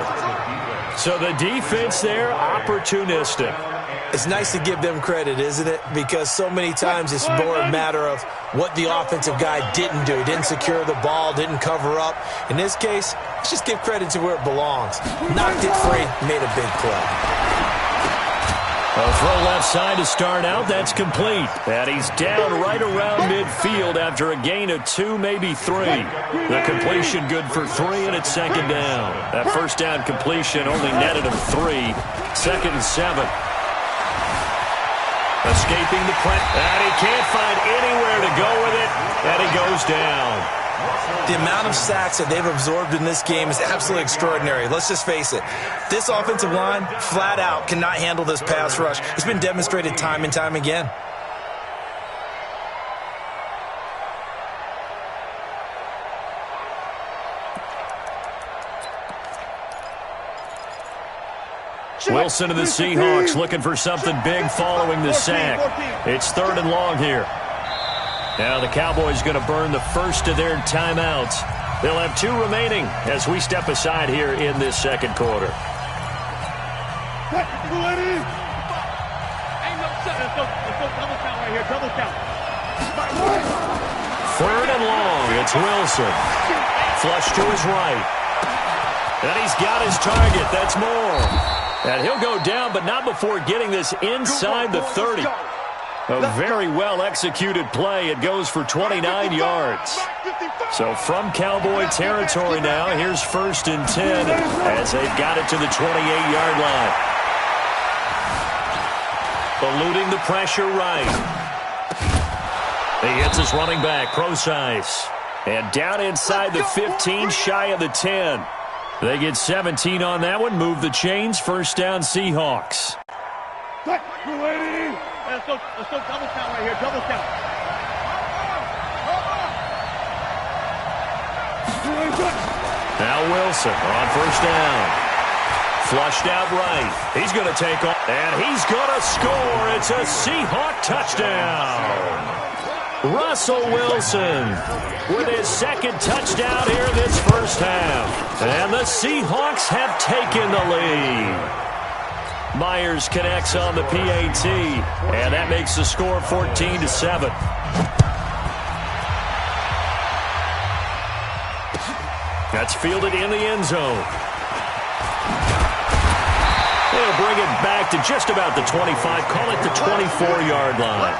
So the defense there, opportunistic. It's nice to give them credit, isn't it? Because so many times it's more a matter of what the offensive guy didn't do. He didn't secure the ball, didn't cover up. In this case, let's just give credit to where it belongs. Knocked it free, made a big play. A throw left side to start out. That's complete. And he's down right around midfield after a gain of 2, maybe 3. The completion good for 3, and it's 2nd down. That 1st down completion only netted him 3. 2nd and 7. Escaping the press, and he can't find anywhere to go with it, and he goes down. The amount of sacks that they've absorbed in this game is absolutely extraordinary. Let's just face it. This offensive line, flat out, cannot handle this pass rush. It's been demonstrated time and time again. Wilson of the Seahawks looking for something big following the sack. It's 3rd and long here. Now the Cowboys going to burn the first of their timeouts. They'll have 2 remaining as we step aside here in this 2nd quarter. Third and long. It's Wilson. Flush to his right. And he's got his target. That's Moore. And he'll go down, but not before getting this inside the 30. A very well-executed play. It goes for 29 yards. So from Cowboy territory now, here's 1st and 10 as they've got it to the 28-yard line. Eluding the pressure right. He hits his running back, Procise. And down inside the 15, shy of the 10. They get 17 on that one. Move the chains. 1st down, Seahawks. Let's go double count right here. Double count. Now Wilson on 1st down. Flushed out right. He's going to take off. And he's going to score. It's a Seahawk touchdown. Russell Wilson with his 2nd touchdown here this 1st half. And the Seahawks have taken the lead. Myers connects on the PAT, and that makes the score 14-7. That's fielded in the end zone. They'll bring it back to just about the 25, call it the 24-yard line.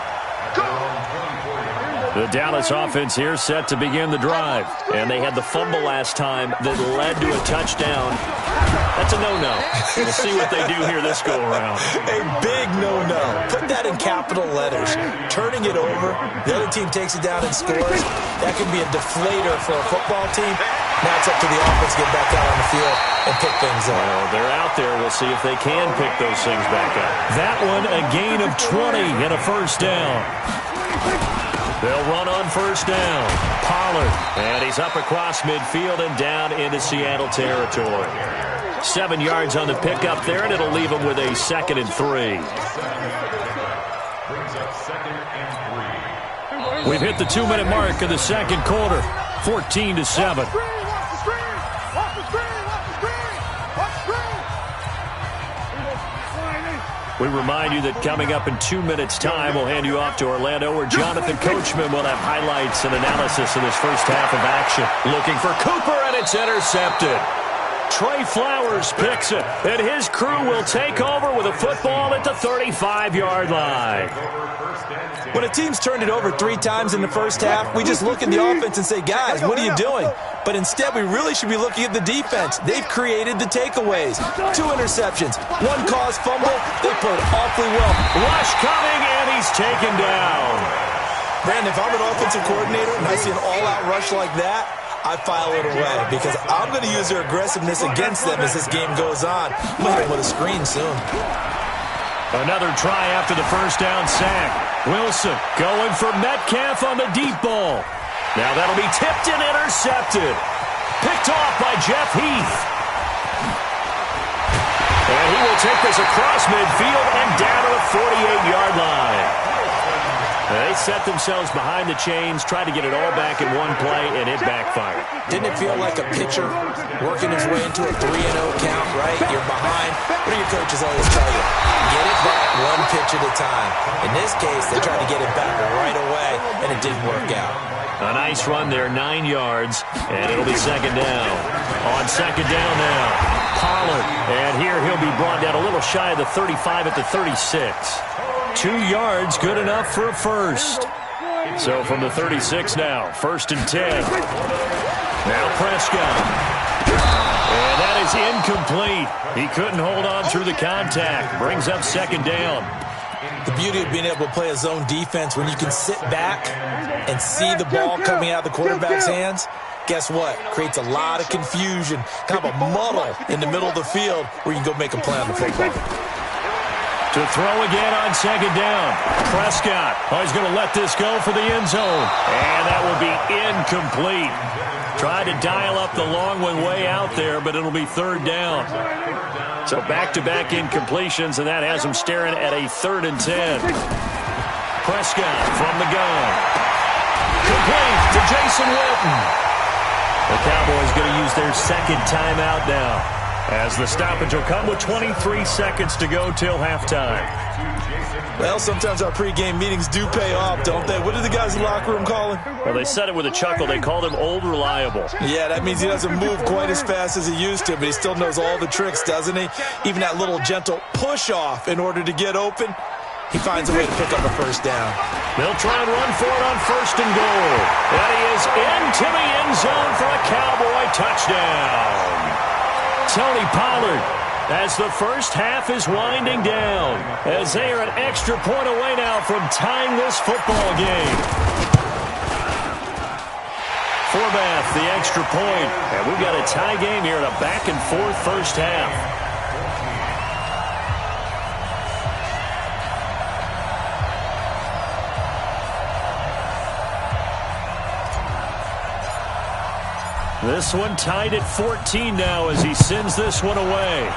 The Dallas offense here set to begin the drive. And they had the fumble last time that led to a touchdown. That's a no-no. We'll see what they do here this go-around. A big no-no. Put that in capital letters. Turning it over, the other team takes it down and scores. That can be a deflator for a football team. Now it's up to the offense to get back out on the field and pick things up. Well, they're out there. We'll see if they can pick those things back up. That one, a gain of 20 and a 1st down. They'll run on 1st down. Pollard. And he's up across midfield and down into Seattle territory. 7 yards on the pickup there, and it'll leave him with a 2nd and 3. Brings up 2nd and 3. We've hit the 2-minute mark of the 2nd quarter. 14-7. We remind you that coming up in 2 minutes' time, we'll hand you off to Orlando, where Jonathan Coachman will have highlights and analysis of this 1st half of action. Looking for Cooper, and it's intercepted. Trey Flowers picks it, and his crew will take over with a football at the 35-yard line. When a team's turned it over 3 times in the first half, we just look at the offense and say, guys, what are you doing? But instead, we really should be looking at the defense. They've created the takeaways. 2 interceptions, 1 caused fumble. They played awfully well. Rush coming, and he's taken down. Brandon, if I'm an offensive coordinator and I see an all-out rush like that, I file it away because I'm going to use their aggressiveness against them as this game goes on. I'm going to hit them with a screen soon. Another try after the first down sack. Wilson going for Metcalf on the deep ball. Now that'll be tipped and intercepted. Picked off by Jeff Heath. And he will take this across midfield and down to the 48-yard line. They set themselves behind the chains, tried to get it all back in one play, and it backfired. Didn't it feel like a pitcher working his way into a 3-0 count, right? You're behind. What do your coaches always tell you? Get it back 1 pitch at a time. In this case, they tried to get it back right away, and it didn't work out. A nice run there, 9 yards, and it'll be second down. On second down now, Pollard, and here he'll be brought down a little shy of the 35 at the 36. 2 yards, good enough for a first. So from the 36 now, 1st and 10. Now Prescott. And that is incomplete. He couldn't hold on through the contact. Brings up second down. The beauty of being able to play a zone defense when you can sit back and see the ball coming out of the quarterback's hands, guess what? Creates a lot of confusion, kind of a muddle in the middle of the field where you can go make a play on the football. To throw again on second down. Prescott. Oh, he's going to let this go for the end zone. And that will be incomplete. Tried to dial up the long one way out there, but it'll be 3rd down. So back-to-back incompletions, and that has him staring at a 3rd and 10. Prescott from the gun. Complete to Jason Witten. The Cowboys going to use their 2nd timeout now, as the stoppage will come with 23 seconds to go till halftime. Well, sometimes our pregame meetings do pay off, don't they? What did the guys in the locker room call him? Well, they said it with a chuckle. They called him Old Reliable. Yeah, that means he doesn't move quite as fast as he used to, but he still knows all the tricks, doesn't he? Even that little gentle push-off in order to get open, he finds a way to pick up a first down. They'll try and run for it on 1st and goal. And he is into the end zone for a Cowboy touchdown. Tony Pollard, as the first half is winding down, as they are an extra point away now from tying this football game. Forbath, the extra point, and we've got a tie game here in a back-and-forth first half. This one tied at 14 now as he sends this one away.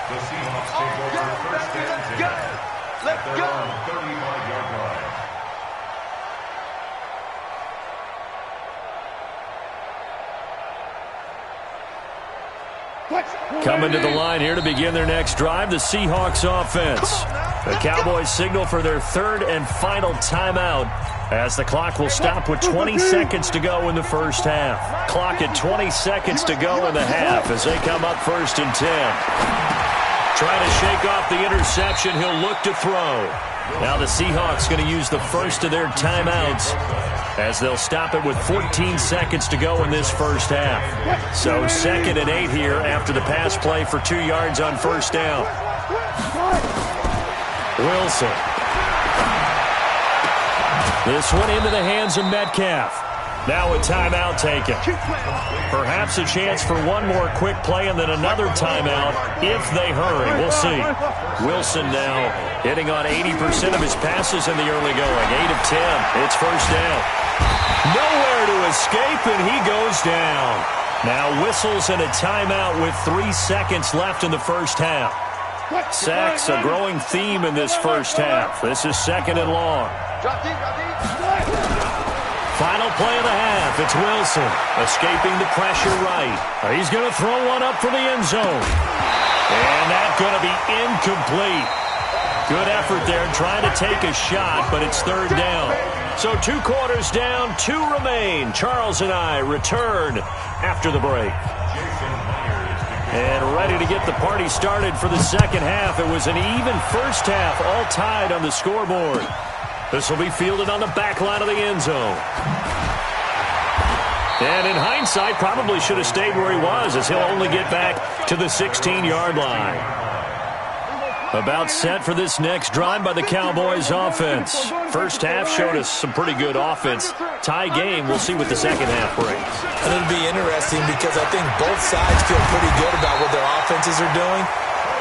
The Seahawks take over 1st and 10. Let's go. 35-yard line. Coming to the line here to begin their next drive, the Seahawks offense. The Cowboys signal for their 3rd and final timeout, as the clock will stop with 20 seconds to go in the first half. Clock at 20 seconds to go in the half as they come up 1st and 10. Trying to shake off the interception, he'll look to throw. Now the Seahawks going to use the first of their timeouts, as they'll stop it with 14 seconds to go in this first half. So 2nd and 8 here after the pass play for 2 yards on 1st down. Wilson. This one into the hands of Metcalf. Now a timeout taken. Perhaps a chance for one more quick play and then another timeout if they hurry. We'll see. Wilson now hitting on 80% of his passes in the early going. 8 of 10. It's 1st down. Nowhere to escape, and he goes down. Now whistles and a timeout with 3 seconds left in the first half. Sacks, a growing theme in this first half. This is 2nd and long. Final play of the half. It's Wilson escaping the pressure right. He's going to throw one up for the end zone. And that's going to be incomplete. Good effort there trying to take a shot, but it's 3rd down. So 2 quarters down, 2 remain. Charles and I return after the break. And ready to get the party started for the second half. It was an even first half, all tied on the scoreboard. This will be fielded on the back line of the end zone. And in hindsight, probably should have stayed where he was, as he'll only get back to the 16-yard line. About set for this next drive by the Cowboys offense. First half showed us some pretty good offense. Tie game, we'll see what the second half brings. And it'll be interesting because I think both sides feel pretty good about what their offenses are doing.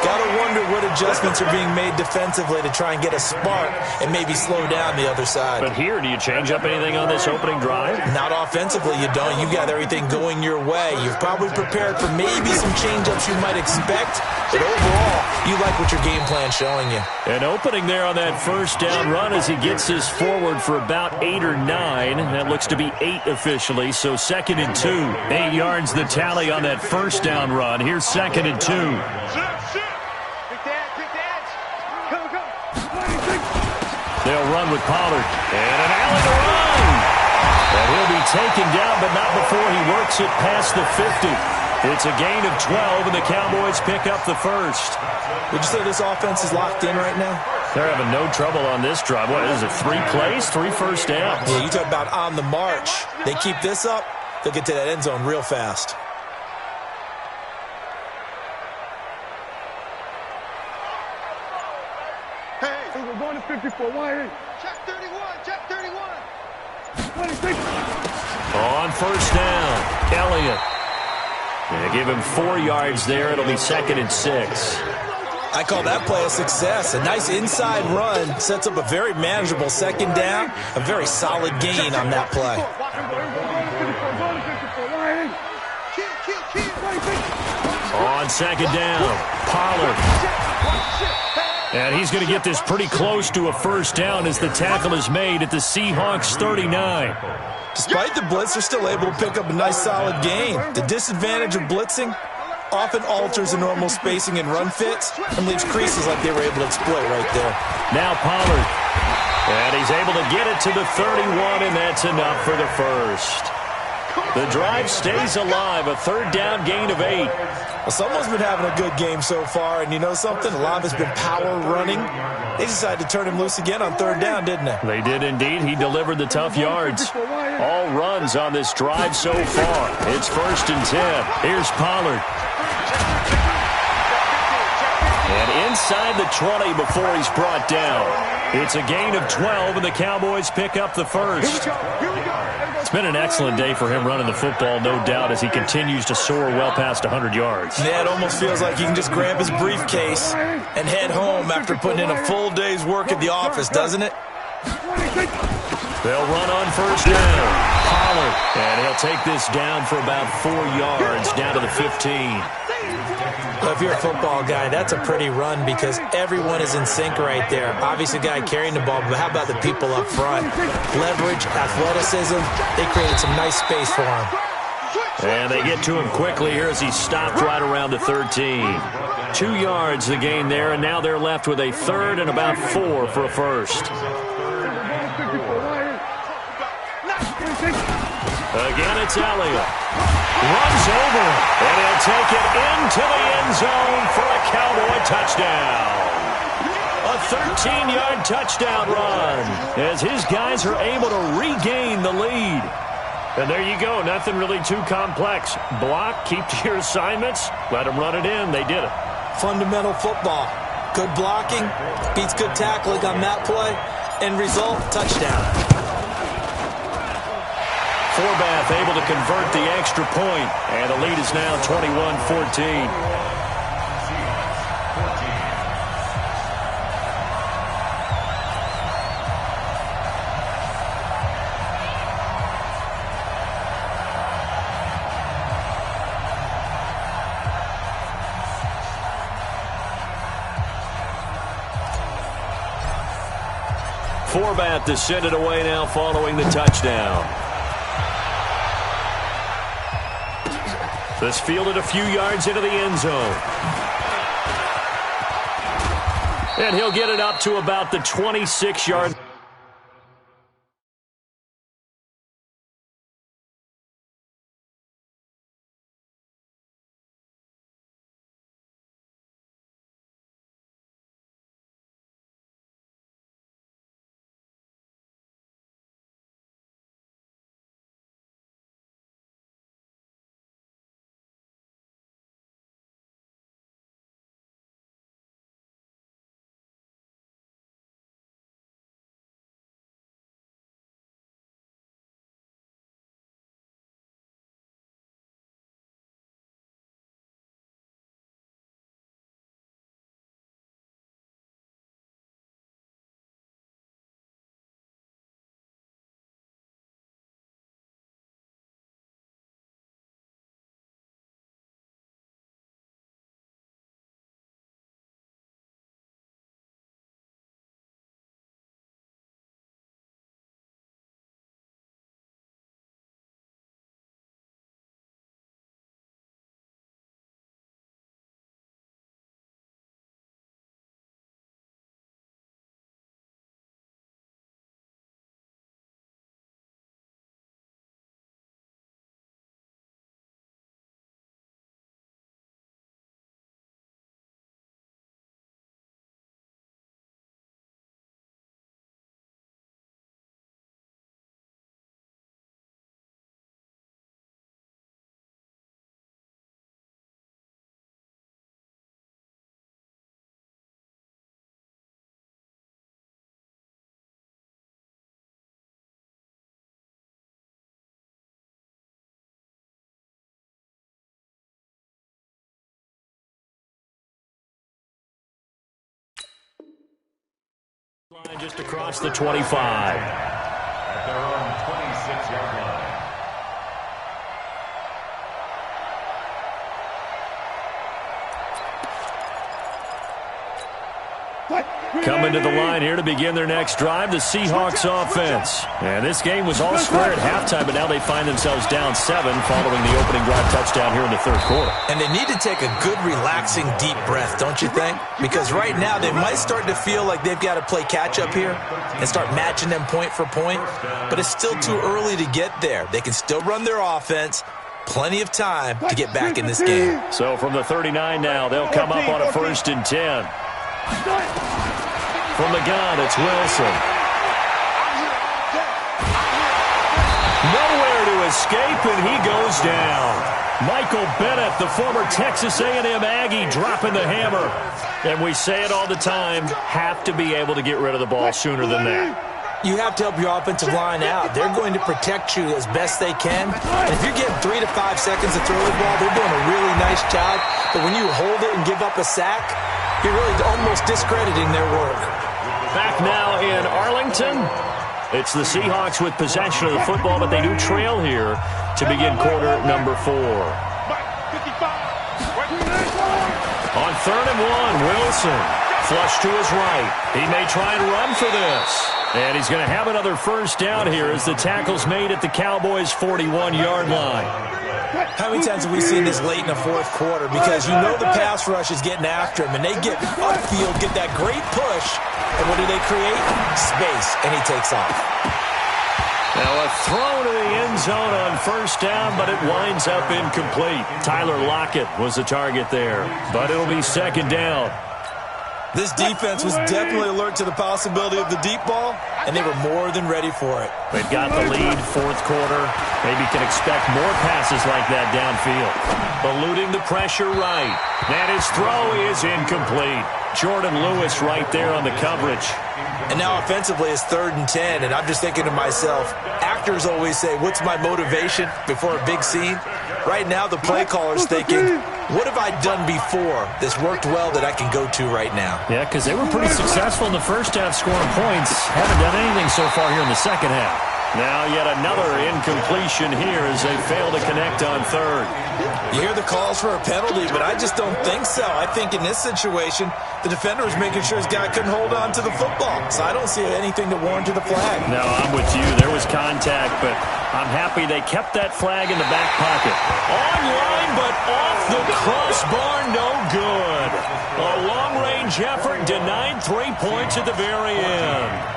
Got to wonder what adjustments are being made defensively to try and get a spark and maybe slow down the other side. But here, do you change up anything on this opening drive? Not offensively, you don't. You've got everything going your way. You've probably prepared for maybe some change-ups you might expect. But overall, you like what your game plan's showing you. An opening there on that first down run as he gets this forward for about 8 or 9. That looks to be 8 officially, so 2nd and 2. 8 yards the tally on that first down run. Here's 2nd and 2. They'll run with Pollard. And an alley to run. And he'll be taken down, but not before he works it past the 50. It's a gain of 12, and the Cowboys pick up the first. Would you say this offense is locked in right now? They're having no trouble on this drive. What is it, 3 plays, 3 first downs? Yeah, you talk about on the march. They keep this up, they'll get to that end zone real fast. We're going to 54. Why? Check 31. Check 31. 26. On first down, Elliott. They give him 4 yards there. It'll be 2nd and 6. I call that play a success. A nice inside run sets up a very manageable second down. A very solid gain on that play. On second down, Pollard. And he's going to get this pretty close to a first down as the tackle is made at the Seahawks 39. Despite the blitz, they're still able to pick up a nice solid gain. The disadvantage of blitzing often alters the normal spacing and run fits and leaves creases like they were able to exploit right there. Now Pollard. And he's able to get it to the 31, and that's enough for the first. The drive stays alive, a 3rd down gain of 8. Well, someone's been having a good game so far, and you know something? A lot of it's been power running. They decided to turn him loose again on 3rd down, didn't they? They did indeed. He delivered the tough yards. All runs on this drive so far. It's 1st and 10. Here's Pollard. And inside the 20 before he's brought down. It's a gain of 12, and the Cowboys pick up the first. It's been an excellent day for him running the football, no doubt, as he continues to soar well past 100 yards. Yeah, it almost feels like he can just grab his briefcase and head home after putting in a full day's work at the office, doesn't it? They'll run on first down. Pollard. And he'll take this down for about 4 yards, down to the 15. Well, if you're a football guy, that's a pretty run because everyone is in sync right there. Obviously, the guy carrying the ball, but how about the people up front? Leverage, athleticism, they created some nice space for him. And they get to him quickly here as he stopped right around the 13. 2 yards the gain there, and now they're left with a 3rd and about 4 for a first. Again, it's Elliott. Runs over, and he'll take it into the end zone for a Cowboy touchdown. A 13-yard touchdown run as his guys are able to regain the lead. And there you go, nothing really too complex. Block, keep to your assignments, let them run it in. They did it. Fundamental football. Good blocking, beats good tackling on that play. End result, touchdown. Forbath able to convert the extra point, and the lead is now 21-14. Forbath to send it away now following the touchdown. This fielded a few yards into the end zone. And he'll get it up to about the 26-yard Just across the 25. At their own 26-yard line. Coming to the line here to begin their next drive, the Seahawks offense. And this game was all square at halftime, but now they find themselves down 7 following the opening drive touchdown here in the third quarter. And they need to take a good, relaxing, deep breath, don't you think? Because right now they might start to feel like they've got to play catch-up here and start matching them point for point. But it's still too early to get there. They can still run their offense. Plenty of time to get back in this game. So from the 39 now, they'll come up on a 1st and 10. From the gun, it's Wilson. Nowhere to escape, and he goes down. Michael Bennett, the former Texas A&M Aggie, dropping the hammer. And we say it all the time, have to be able to get rid of the ball sooner than that. You have to help your offensive line out. They're going to protect you as best they can. And if you're getting 3 to 5 seconds to throw the ball, they're doing a really nice job. But when you hold it and give up a sack, you're really almost discrediting their work. Back now in Arlington, it's the Seahawks with possession of the football, but they do trail here to begin quarter number 4. On 3rd and 1, Wilson, flush to his right. He may try and run for this. And he's going to have another first down here as the tackle's made at the Cowboys' 41-yard line. How many times have we seen this late in the fourth quarter? Because you know the pass rush is getting after him, and they get upfield, get that great push, and what do they create? Space, and he takes off. Now a throw to the end zone on first down, but it winds up incomplete. Tyler Lockett was the target there, but it'll be 2nd down. This defense was definitely alert to the possibility of the deep ball, and they were more than ready for it. They've got the lead, 4th quarter. Maybe can expect more passes like that downfield. Eluding the pressure right. And his throw is incomplete. Jordan Lewis right there on the coverage. And now offensively it's 3rd and 10, and I'm just thinking to myself, actors always say, what's my motivation before a big scene? Right now the play caller's thinking, what have I done before that's worked well that I can go to right now? Yeah, because they were pretty successful in the first half scoring points. Haven't done anything so far here in the second half. Now yet another incompletion here as they fail to connect on 3rd. You hear the calls for a penalty, but I just don't think so. I think in this situation, the defender was making sure his guy couldn't hold on to the football. So I don't see anything to warrant to the flag. No, I'm with you. There was contact, but I'm happy they kept that flag in the back pocket. Online, but off the crossbar, no good. A long-range effort denied 3 points at the very end.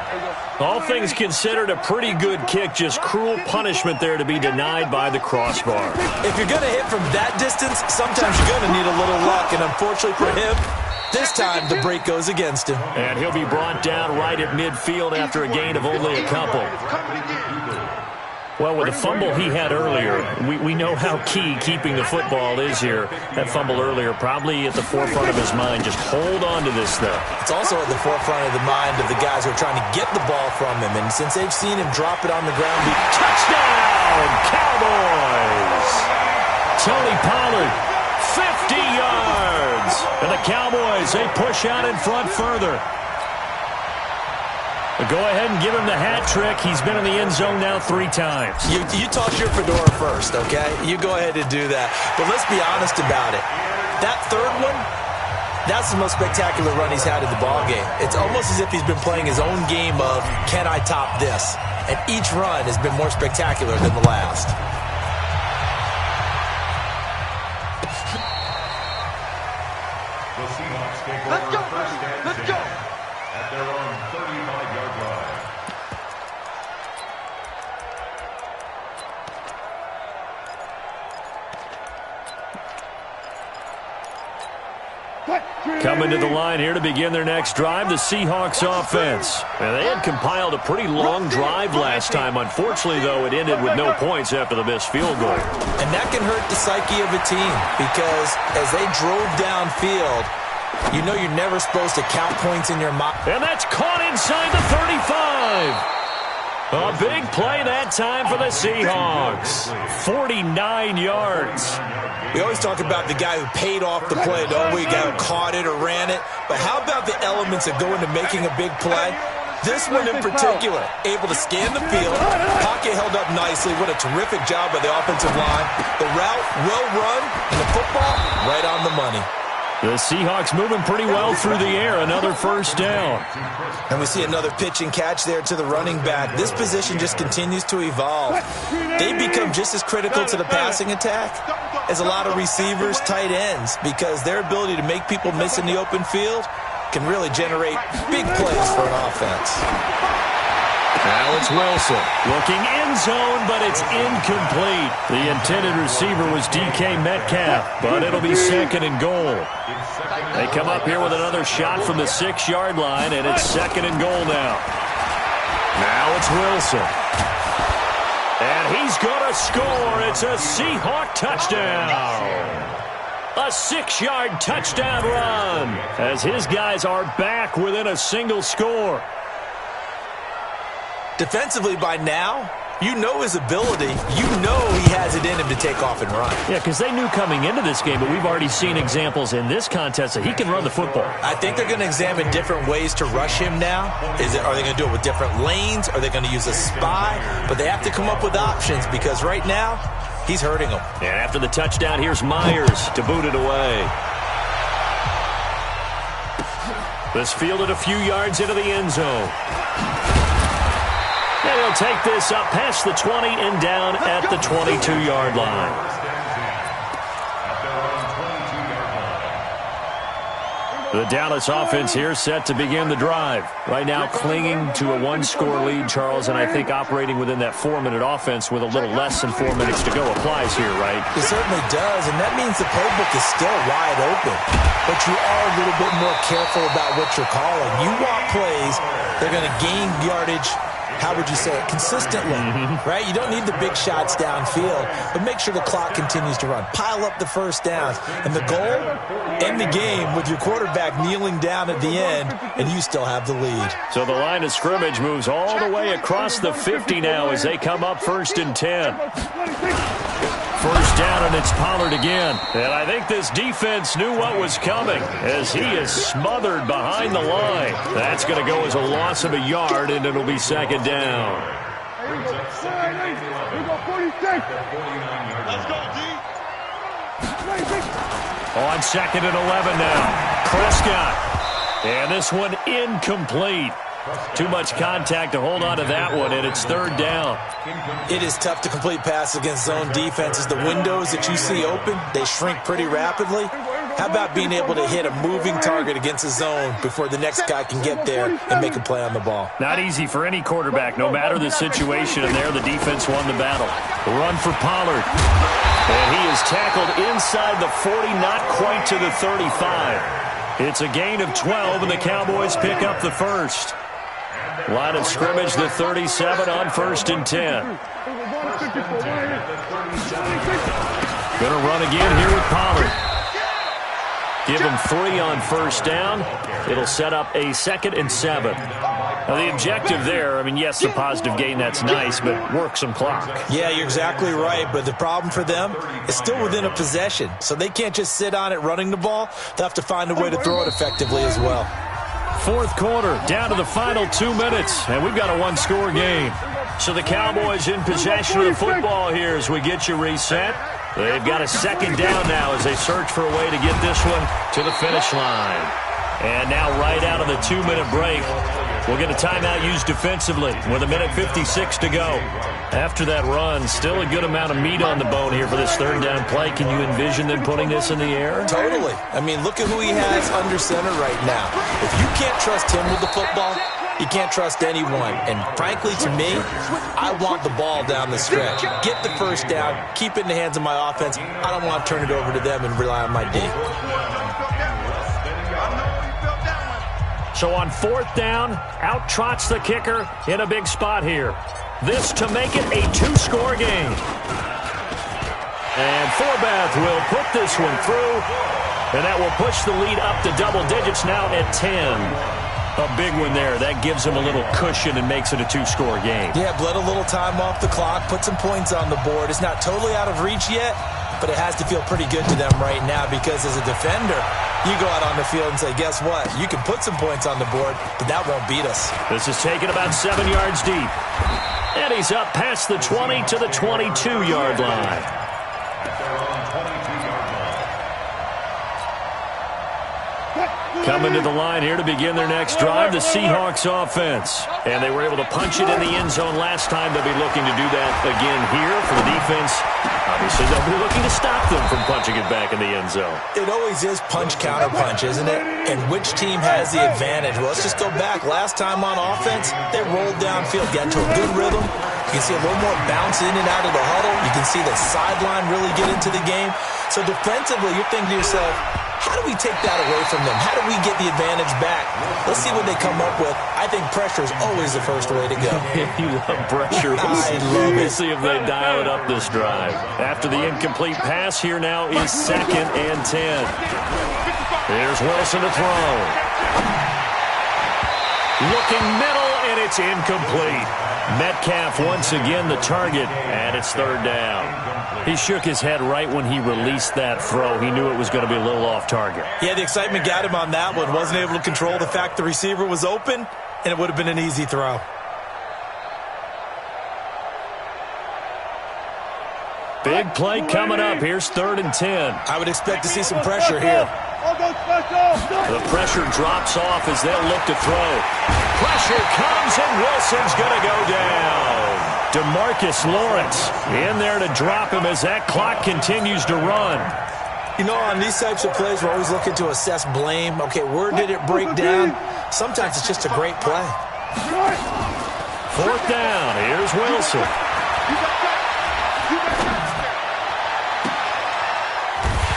All things considered, a pretty good kick, just cruel punishment there to be denied by the crossbar. If you're going to hit from that distance, sometimes you're going to need a little luck, and unfortunately for him, this time the break goes against him. And he'll be brought down right at midfield after a gain of only a couple. Well, with the fumble he had earlier, we know how key keeping the football is here. That fumble earlier probably at the forefront of his mind. Just hold on to this, though. It's also at the forefront of the mind of the guys who are trying to get the ball from him. And since they've seen him drop it on the ground, touchdown, Cowboys! Tony Pollard, 50 yards. And the Cowboys, they push out in front further. Go ahead and give him the hat trick. He's been in the end zone now 3 times. You toss your fedora first, okay? You go ahead and do that. But let's be honest about it. That 3rd one, that's the most spectacular run he's had in the ballgame. It's almost as if he's been playing his own game of, can I top this? And each run has been more spectacular than the last. The Seahawks take over first down. Let's go. At their own 35-yard line. Coming to the line here to begin their next drive, the Seahawks offense. And they had compiled a pretty long drive last time. Unfortunately, though, it ended with no points after the missed field goal. And that can hurt the psyche of a team because as they drove downfield, you know you're never supposed to count points in your mind. And that's caught inside the 35. A big play that time for the Seahawks. 49 yards. We always talk about the guy who paid off the play, don't we? The guy who caught it or ran it. But how about the elements that go into making a big play? This one in particular, able to scan the field, pocket held up nicely. What a terrific job by the offensive line. The route, well run, and the football, right on the money. The Seahawks moving pretty well through the air. Another first down. And we see another pitch and catch there to the running back. This position just continues to evolve. They become just as critical to the passing attack as a lot of receivers, tight ends, because their ability to make people miss in the open field can really generate big plays for an offense. Now it's Wilson. Looking end zone, but it's incomplete. The intended receiver was DK Metcalf, but it'll be second and goal. They come up here with another shot from the 6-yard line, and it's second and goal now. Now it's Wilson. And he's going to score. It's a Seahawk touchdown. A 6-yard touchdown run as his guys are back within a single score. Defensively by now, you know his ability. You know he has it in him to take off and run. Yeah, because they knew coming into this game, but we've already seen examples in this contest that he can run the football. I think they're going to examine different ways to rush him now. Are they going to do it with different lanes? Are they going to use a spy? But they have to come up with options because right now, he's hurting them. And after the touchdown, here's Myers to boot it away. This fielded a few yards into the end zone. And he'll take this up past the 20 and down at the 22-yard line. The Dallas offense here set to begin the drive. Right now clinging to a one-score lead, Charles, and I think operating within that 4-minute offense with a little less than 4 minutes to go applies here, right? It certainly does, and that means the playbook is still wide open. But you are a little bit more careful about what you're calling. You want plays, they're going to gain yardage, how would you say it, consistently, right? You don't need the big shots downfield, but make sure the clock continues to run. Pile up the first downs. And the goal, end the game with your quarterback kneeling down at the end, and you still have the lead. So the line of scrimmage moves all the way across the 50 now as they come up 1st and 10. First down, and it's Pollard again. And I think this defense knew what was coming as he is smothered behind the line. That's going to go as a loss of a yard, and it'll be second down. Let's go, D. On second and 11 now. Prescott. And this one incomplete. Too much contact to hold on to that one, and it's third down. It is tough to complete passes against zone defenses. The windows that you see open, they shrink pretty rapidly. How about being able to hit a moving target against a zone before the next guy can get there and make a play on the ball? Not easy for any quarterback, no matter the situation, and there the defense won the battle. The run for Pollard. And he is tackled inside the 40, not quite to the 35. It's a gain of 12, and the Cowboys pick up the first. Line of scrimmage, the 37 on 1st and 10. Going to run again here with Pollard. Give him 3 on first down. It'll set up a 2nd and 7. Now, the objective there, I mean, yes, the positive gain, that's nice, but work some clock. Yeah, you're exactly right, but the problem for them is still within a possession, so they can't just sit on it running the ball. They'll have to find a way to throw it effectively as well. Fourth quarter, down to the final 2 minutes, and we've got a one-score game. So the Cowboys in possession of the football here as we get you reset. They've got a second down now as they search for a way to get this one to the finish line. And now right out of the 2-minute break, we'll get a timeout used defensively with 1:56 to go. After that run, still a good amount of meat on the bone here for this third down play. Can you envision them putting this in the air? Totally. I mean, look at who he has under center right now. If you can't trust him with the football, you can't trust anyone. And frankly, to me, I want the ball down the stretch. Get the first down, keep it in the hands of my offense. I don't want to turn it over to them and rely on my D. So on 4th down, out trots the kicker in a big spot here. This to make it a 2-score game. And Forbath will put this one through, and that will push the lead up to double digits now at 10. A big one there. That gives them a little cushion and makes it a two-score game. Yeah, bled a little time off the clock, put some points on the board. It's not totally out of reach yet, but it has to feel pretty good to them right now because as a defender, you go out on the field and say, guess what? You can put some points on the board, but that won't beat us. This is taken about 7 yards deep. And he's up past the 20 to the 22-yard line. Coming to the line here to begin their next drive, the Seahawks offense. And they were able to punch it in the end zone last time. They'll be looking to do that again here for the defense. Obviously, they'll be looking to stop them from punching it back in the end zone. It always is punch-counter-punch, isn't it? And which team has the advantage? Well, let's just go back. Last time on offense, they rolled downfield, got into a good rhythm. You can see a little more bounce in and out of the huddle. You can see the sideline really get into the game. So defensively, you're thinking to yourself, how do we take that away from them? How do we get the advantage back? Let's see what they come up with. I think pressure is always the first way to go. You love pressure. I love it. We'll see if they dial it up this drive. After the incomplete pass, here now is 2nd and 10. Here's Wilson to throw. Looking middle, and it's incomplete. Metcalf once again the target, and it's 3rd down. He shook his head right when he released that throw. He knew it was going to be a little off target. Yeah, the excitement got him on that one. Wasn't able to control the fact the receiver was open, and it would have been an easy throw. Big play coming up. Here's 3rd and 10. I would expect to see some pressure here. The pressure drops off as they'll look to throw. Pressure comes, and Wilson's going to go down. DeMarcus Lawrence in there to drop him as that clock continues to run. You know, on these types of plays, we're always looking to assess blame. Okay, where did it break down? Sometimes it's just a great play. 4th down. Here's Wilson.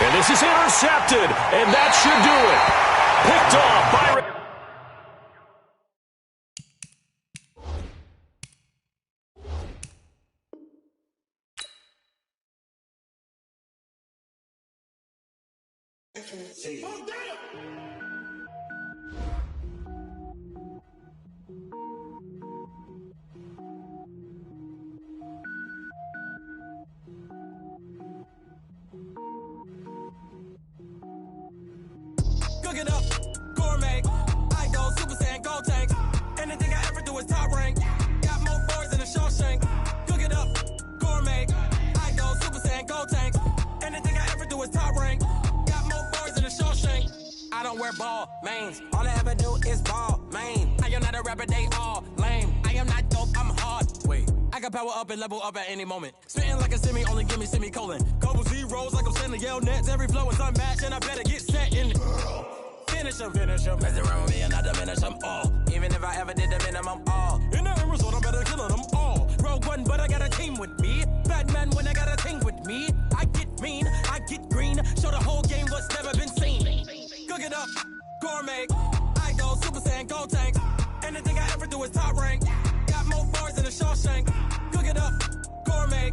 And this is intercepted, and that should do it. Picked off by... Cook it up, gourmet. I go Super Saiyan, go tank. Anything I ever do is top rank. Got more boys than a Shawshank. Cook it up, gourmet. I go Super Saiyan, go tank. Anything I ever do is top rank. Got more boys than a Shawshank. I don't wear ball mains. All I ever do is ball main. I am not a rapper, they all lame. I am not dope, I'm hard. Wait, I got power up and level up at any moment. Spitting like a semi, only give me semicolon. Couple zeros like I'm sending yell nets. Every flow is unmatched and I better get set in. Finish them. Mess around with me and I diminish them all. Even if I ever did the minimum all. In the end result, I better kill them all. Rogue One, but I got a team with me. Batman when I got a team with me. I get mean, I get green. Show the whole game what's never been seen. Cook it up, gourmet. I go Super Saiyan, go tank. Anything I ever do is top rank. Got more bars than a Shawshank. Cook it up, gourmet.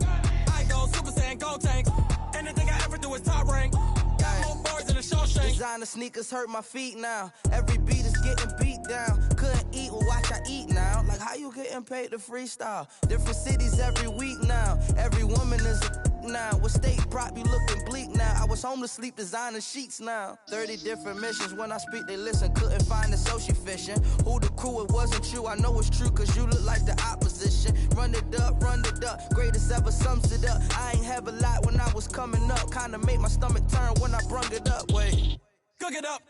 I go Super Saiyan, go tank. Anything I ever do is top rank. Got more bars than a Shawshank. Designer sneakers hurt my feet now. Every beat is getting beat down. Couldn't eat, well watch I eat now. Like how you getting paid to freestyle? Different cities every week now. Every woman is a now. With state prop, you looking bleak now. I was home to sleep, designer sheets now. 30 different missions. When I speak, they listen. Couldn't find it, so she fishing. Who the crew? It wasn't you. I know it's true, cause you look like the opposition. Run it up, greatest ever sums it up. I ain't have a lot when I was coming up. Kinda made my stomach turn when I brung it up. Wait, cook it up,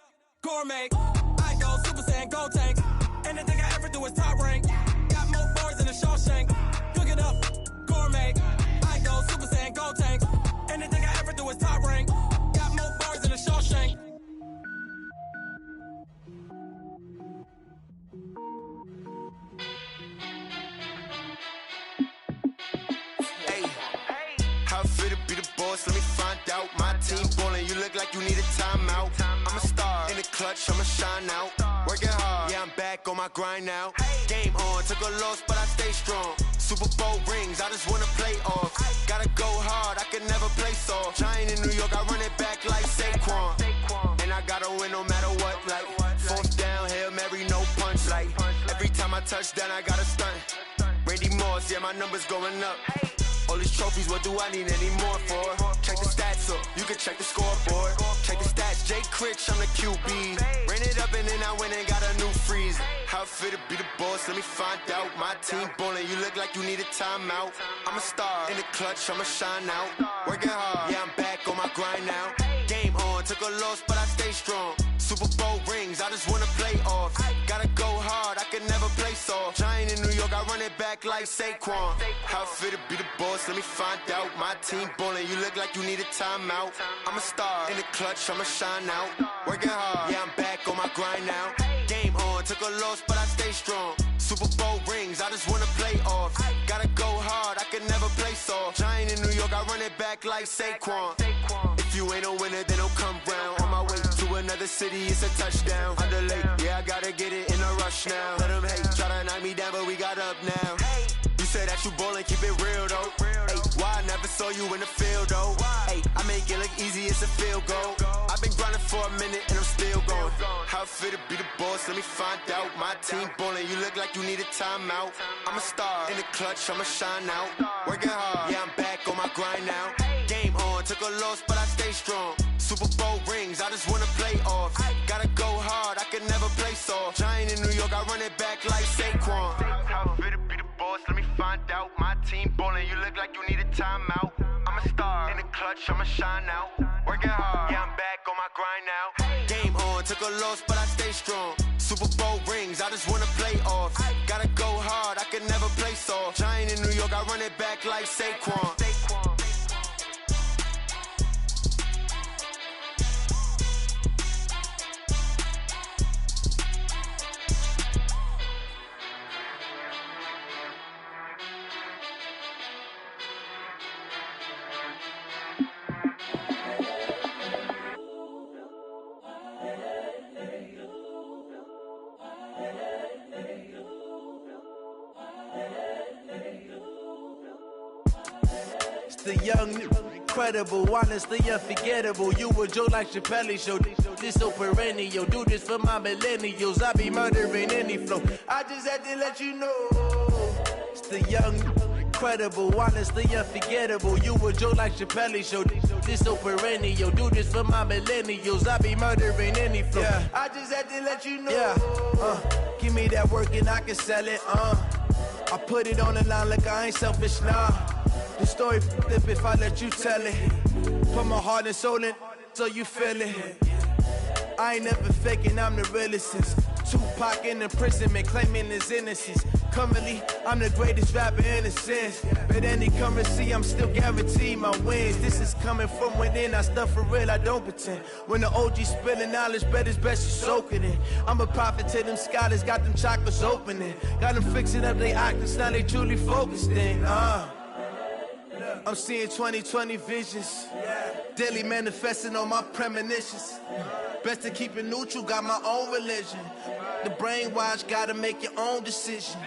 gourmet. I go Super Saiyan, go tank. Anything I ever do is top rank. Got more bars than a Shawshank. Cook it up, gourmet. I go Super Saiyan, go tank. Anything I ever do is top rank. Got more bars than a Shawshank. How fit to be the boss? Let me find out. My team ballin', you look like you need a timeout. I'm a star in the clutch, I'ma shine out. Working hard, yeah, I'm back on my grind now. Game on, took a loss, but I stay strong. Super Bowl rings, I just wanna play off. Gotta go hard, I can never play soft. Giant in New York, I run it back like Saquon. And I gotta win no matter what, like 4th down, Hail Mary, no punch. my touchdown, I got a stunt. Randy Moss, yeah, my numbers going up. All these trophies, what do I need any more for? Check the stats up, you can check the scoreboard. Check the stats, Jay Critch, I'm the QB. Ran it up and then I went and got a new freeze. How it feel to be the boss, let me find out. My team ballin', you look like you need a timeout. I'm a star, in the clutch, I'ma shine out. Working hard, yeah, I'm back on my grind now. Game on, took a loss, but I stay strong. Super Bowl rings, I just wanna play off. Gotta go hard, I can never play soft. Giant in New York, I run it back like Saquon. How it feel to be the boss, let me find out. My team ballin', you look like you need a timeout. I'm a star, in the clutch, I'ma shine out. Working hard, yeah, I'm back on my grind now. Game on, took a loss, but I stay strong. Super Bowl rings, I just wanna play off. Gotta go hard, I can never play soft. Giant in New York, I run it back like Saquon. If you ain't a winner, then don't come round. On my way to another city, it's a touchdown. Underlay, yeah, I gotta get it in a rush now. Let them hate, try to knock me down, but we got up now. You say that you ballin', keep it real though. Hey, why I never saw you in the field though? Hey, I make it look easy, it's a field goal. I've been grinding for a minute and I'm still going. How it feel to be the boss, let me find out. My team ballin', you look like you need a timeout. I'm a star, in the clutch, I'ma shine out. Working hard, yeah, I'm back on my grind now. Game on, took a loss, but I stay strong. Super Bowl rings, I just wanna play off. Gotta go hard, I can never play soft. Giant in New York, I run it back like Saquon. How it feel to be the boss, let me find out. My team ballin', you look like you need a timeout. I'm a star, in the clutch, I'ma shine out. Working hard, yeah, I'm back on my grind now. Game on, took a loss, but I stay strong. Super Bowl rings, I just wanna play off. Gotta go hard, I can never play soft. Giant in New York, I run it back like Saquon. The young, incredible, honestly unforgettable. You a Joe like Chappelle show. This so perennial. Do this for my millennials. I be murdering any flow. I just had to let you know. It's the young, incredible, honestly unforgettable. You a Joe like Chappelle show. This so perennial. Do this for my millennials. I be murdering any flow. Yeah. I just had to let you know. Yeah. Give me that work and I can sell it. I put it on the line like I ain't selfish, nah. The story flip if I let you tell it. Put my heart and soul in so you feel it. I ain't never faking, I'm the realest since Tupac in imprisonment, claiming his innocence. Currently, I'm the greatest rapper in a sense. But any currency, I'm still guaranteed my wins. This is coming from within, I stuff for real, I don't pretend. When the OG spilling knowledge, bet it's best you soak it in. I'm a prophet to them scholars, got them chakras opening. Got them fixing up they octaves, now they truly focused in. I'm seeing 2020 visions, daily manifesting on my premonitions. Best to keep it neutral, got my own religion. The brainwash, gotta make your own decision.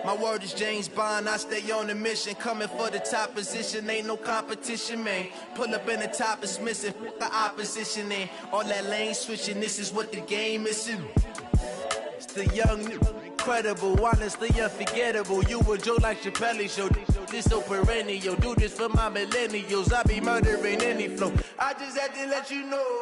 My word is James Bond, I stay on a mission. Coming for the top position, ain't no competition, man. Pull up in the top, it's missing, the opposition in. All that lane switching, this is what the game is in. It's the young, incredible, honestly unforgettable. You a Joe like Chappelle show. This so perennial. Do this for my millennials. I be murdering any flow. I just had to let you know.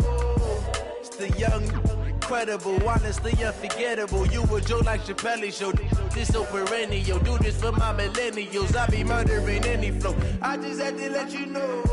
It's the young, incredible, honestly unforgettable. You a Joe like Chappelle show. This so perennial. Do this for my millennials. I be murdering any flow. I just had to let you know.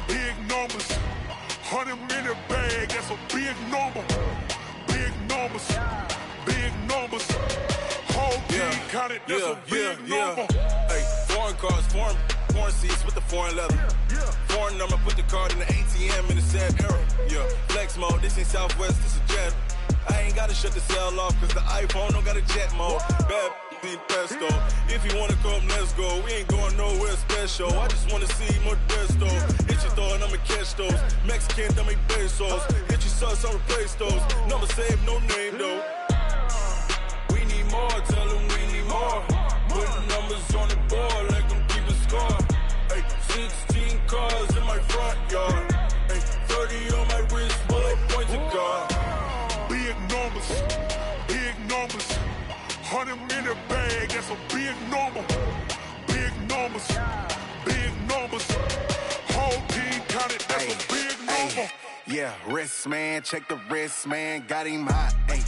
Big numbers, 100 minute bag, that's a big number. Big numbers, big numbers. Whole team counted, that's a big number. Hey, foreign cars, foreign Foreign seats with the foreign leather. Foreign number, put the card in the ATM in the sad era. Yeah, flex mode, this ain't Southwest, this is Jet. I ain't gotta shut the cell off, cause the iPhone don't got a jet mode. Bad need pesto. If you wanna come, let's go. We ain't going nowhere special. I just wanna see Modesto. Hit your throw and I'ma catch those. Mexican, don't make pesos. Hit your sauce, I'll replace those. Number saved, no name though. We need more, tell them we need more. Putting numbers on the board, like them keep a score. Hey, 16 cars in my front yard. Hey, 30 on my wrist, bullet points of God. Big numbers, big numbers. 100 minute bag, that's a big number. Big numbers, big numbers. Whole team counted, that's a big number. Yeah, wrist man, check the wrist man, got him hot. Ay,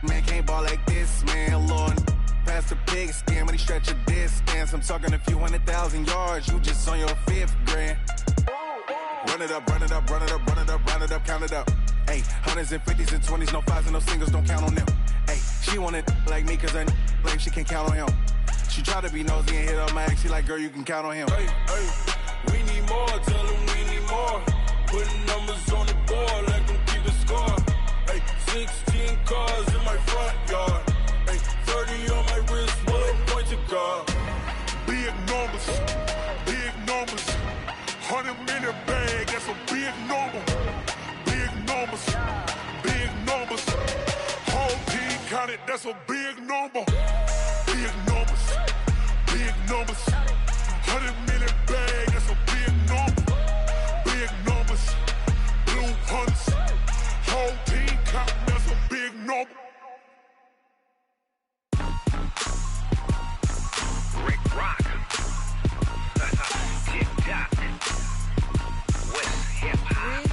man can't ball like this, man. Lord, past the pig skin when he stretch a distance. I'm talking a few 100,000 yards, you just on your 5th grand. Run it up, run it up, run it up, run it up, run it up, count it up. Ay, hundreds and 50s and 20s, no 5s and no singles, don't count on them. Ay, she want it like me, cause her like she can't count on him. She try to be nosy and hit on my ex, she like, girl, you can count on him. Hey, we need more, tell them we need more. Putting numbers on the board, like them keep a score. Hey, 16 cars in my front yard. Hey, 30 on my wrist, bullet points of God. Big numbers, big numbers. 100 minute bag, that's a big number. Big numbers, big numbers. Whole team counted, that's a big number. Big numbers, big numbers. 100 minute bag, that's a big number. Big numbers, blue hunts. Whole team counting, that's a big number. Rick Rock. TikTok. West Hip Hop.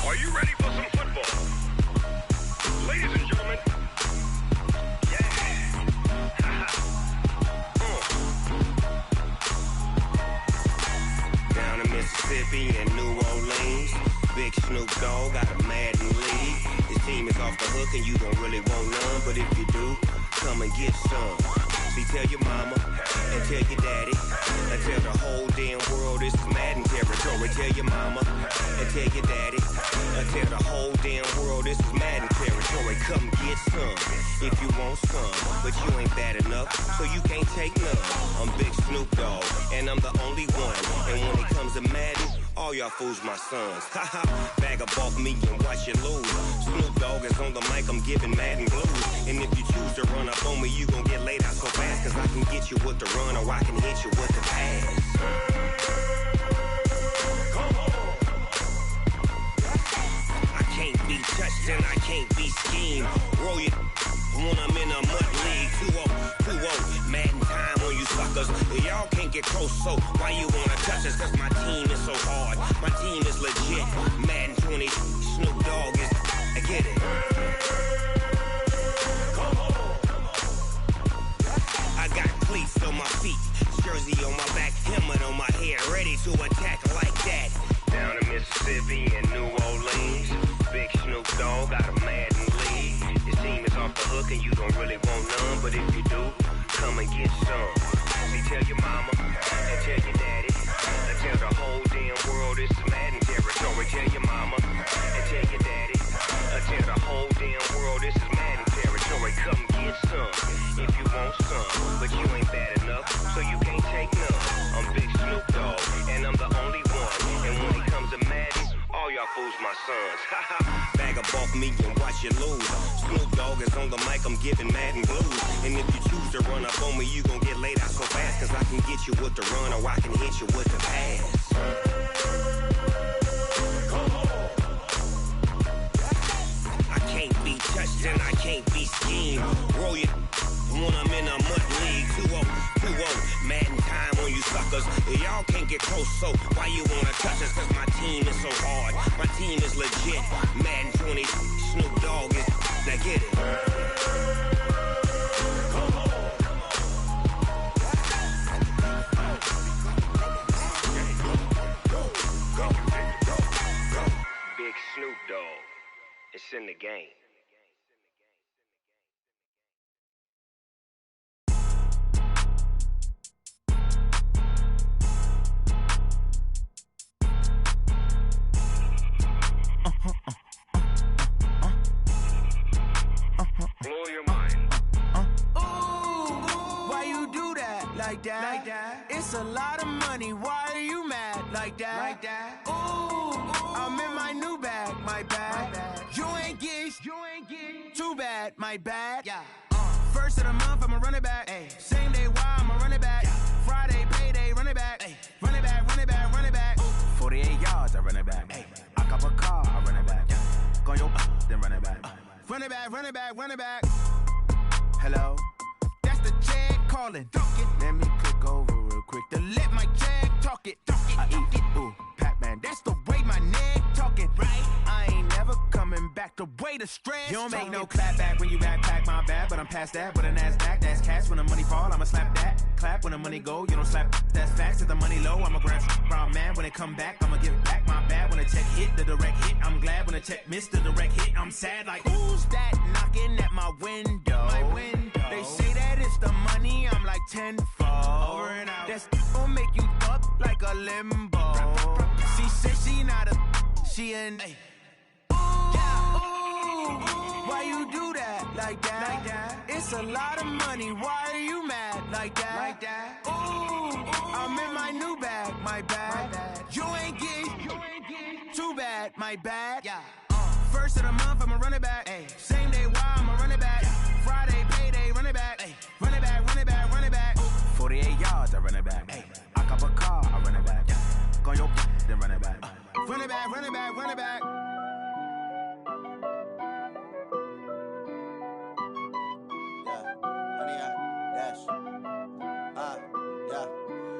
Are you ready for some football? Ladies and gentlemen. Yeah. Down in Mississippi and New Orleans, Big Snoop Dogg got a Madden league. His team is off the hook and you don't really want none, but if you do, come and get some. See, tell your mama and tell your daddy and tell the whole damn world this is Madden territory. Tell your mama and tell your daddy and tell the whole damn world this is Madden territory. Come get some if you want some, but you ain't bad enough, so you can't take none. I'm Big Snoop Dogg and I'm the only one, and when it comes to Madden, all y'all fools my sons. Haha, bag up off me and watch you lose. Snoop Dogg is on the mic, I'm giving Madden blues. And if you choose to run up on me, you gon' get laid out so fast, cause I can get you with the run or I can hit you with the pass. Come on. I can't be touched and I can't be schemed. Roll you when I'm in a mud league. 2-0, Madden time on you suckers. Y'all can't get close, so why you wanna touch us? Cause my team is so hard, my team is legit. Madden 20, Snoop Dogg is, I get it. I got cleats on my feet, jersey on my back, helmet on my head, ready to attack like that. Down in Mississippi and New Orleans, Big Snoop Dogg got a Madden league. His team is off the hook and you don't really want none, but if you do, come and get some. See, tell your mama and tell your daddy and tell the whole damn world this is Madden territory. Tell your mama and tell your daddy and tell the whole damn world this is Madden territory. Come get some if you want some, but you ain't bad enough, so you can't take none. I'm Big Snoop Dogg and I'm the only one, and when it comes to Madden, all y'all fools my sons. Bag up off me and watch you lose. Snoop Dogg is on the mic, I'm giving Madden blues. And if you choose to run up on me, you gon' get laid out so fast, cause I can get you with the run or I can hit you with the pass. I can't be touched and I can't be schemed. Roll you when I'm in a mud league. 2-0, Madden time on you suckers. Y'all can't get close, so why you wanna touch us? Cause my team is so hard, my team is legit. Madden 20, Snoop Dogg is, now get it. Big Snoop Dogg, it's in the game. that. It's a lot of money, why are you mad like that? Ooh, I'm in my new bag, my bad. You ain't get too bad, my bad. First of the month, I'ma run it back. Same day, why I'ma run it back. Friday, payday, run it back. Run it back, run it back, run it back. 48 yards, I run it back. I cop a car, I run it back. Go your then run it back. Run it back, run it back, run it back. Hello? That's the check calling. Let me click over real quick to let my check talk it. I eat it, ooh, Pac-Man. That's the way my neck talking. Right? I ain't never coming back. The way the stress. You don't make no clap back when you backpack, my bad. But I'm past that with a NASDAQ. That's cash when the money fall. I'ma slap that. Clap when the money go. You don't slap. That's facts. If the money low, I'ma grab brown man. When it come back, I'ma give back my bad. When the check hit, the direct hit. I'm glad when the check missed the direct hit. I'm sad like, who's that knocking at my window? My window. They say that it's the money. I'm like tenfold. Over and out. That's gon' make you up like a limbo. She said she not a, she an. Why you do that like that? It's a lot of money. Why are you mad like that? Ooh, I'm in my new bag, my bad. You ain't get too bad, my bad. First of the month, I'ma run it back. Same day, why I'ma run it back. Friday, payday, run it back. Run it back, run it back, run it back. 48 yards, I run it back. I cop a car, I run it back. Go your then run it back. Run it back, run it back, run it back.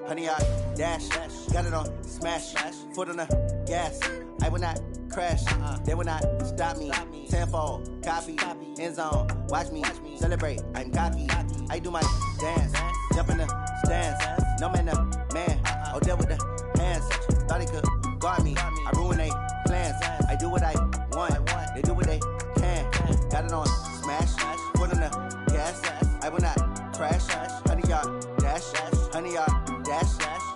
Honey, I dash, got it on smash, foot on the gas. I will not crash, they will not stop me. Tenfold, copy, end zone, watch me celebrate. I'm cocky, I do my dance, jump in the stands. No man, the man, oh deal with the hands. Thought he could guard me, I ruin they plans. I do what I want, they do what they can. Got it on smash, foot on the gas. I will not crash, honey, y'all dash, honey, y'all dash,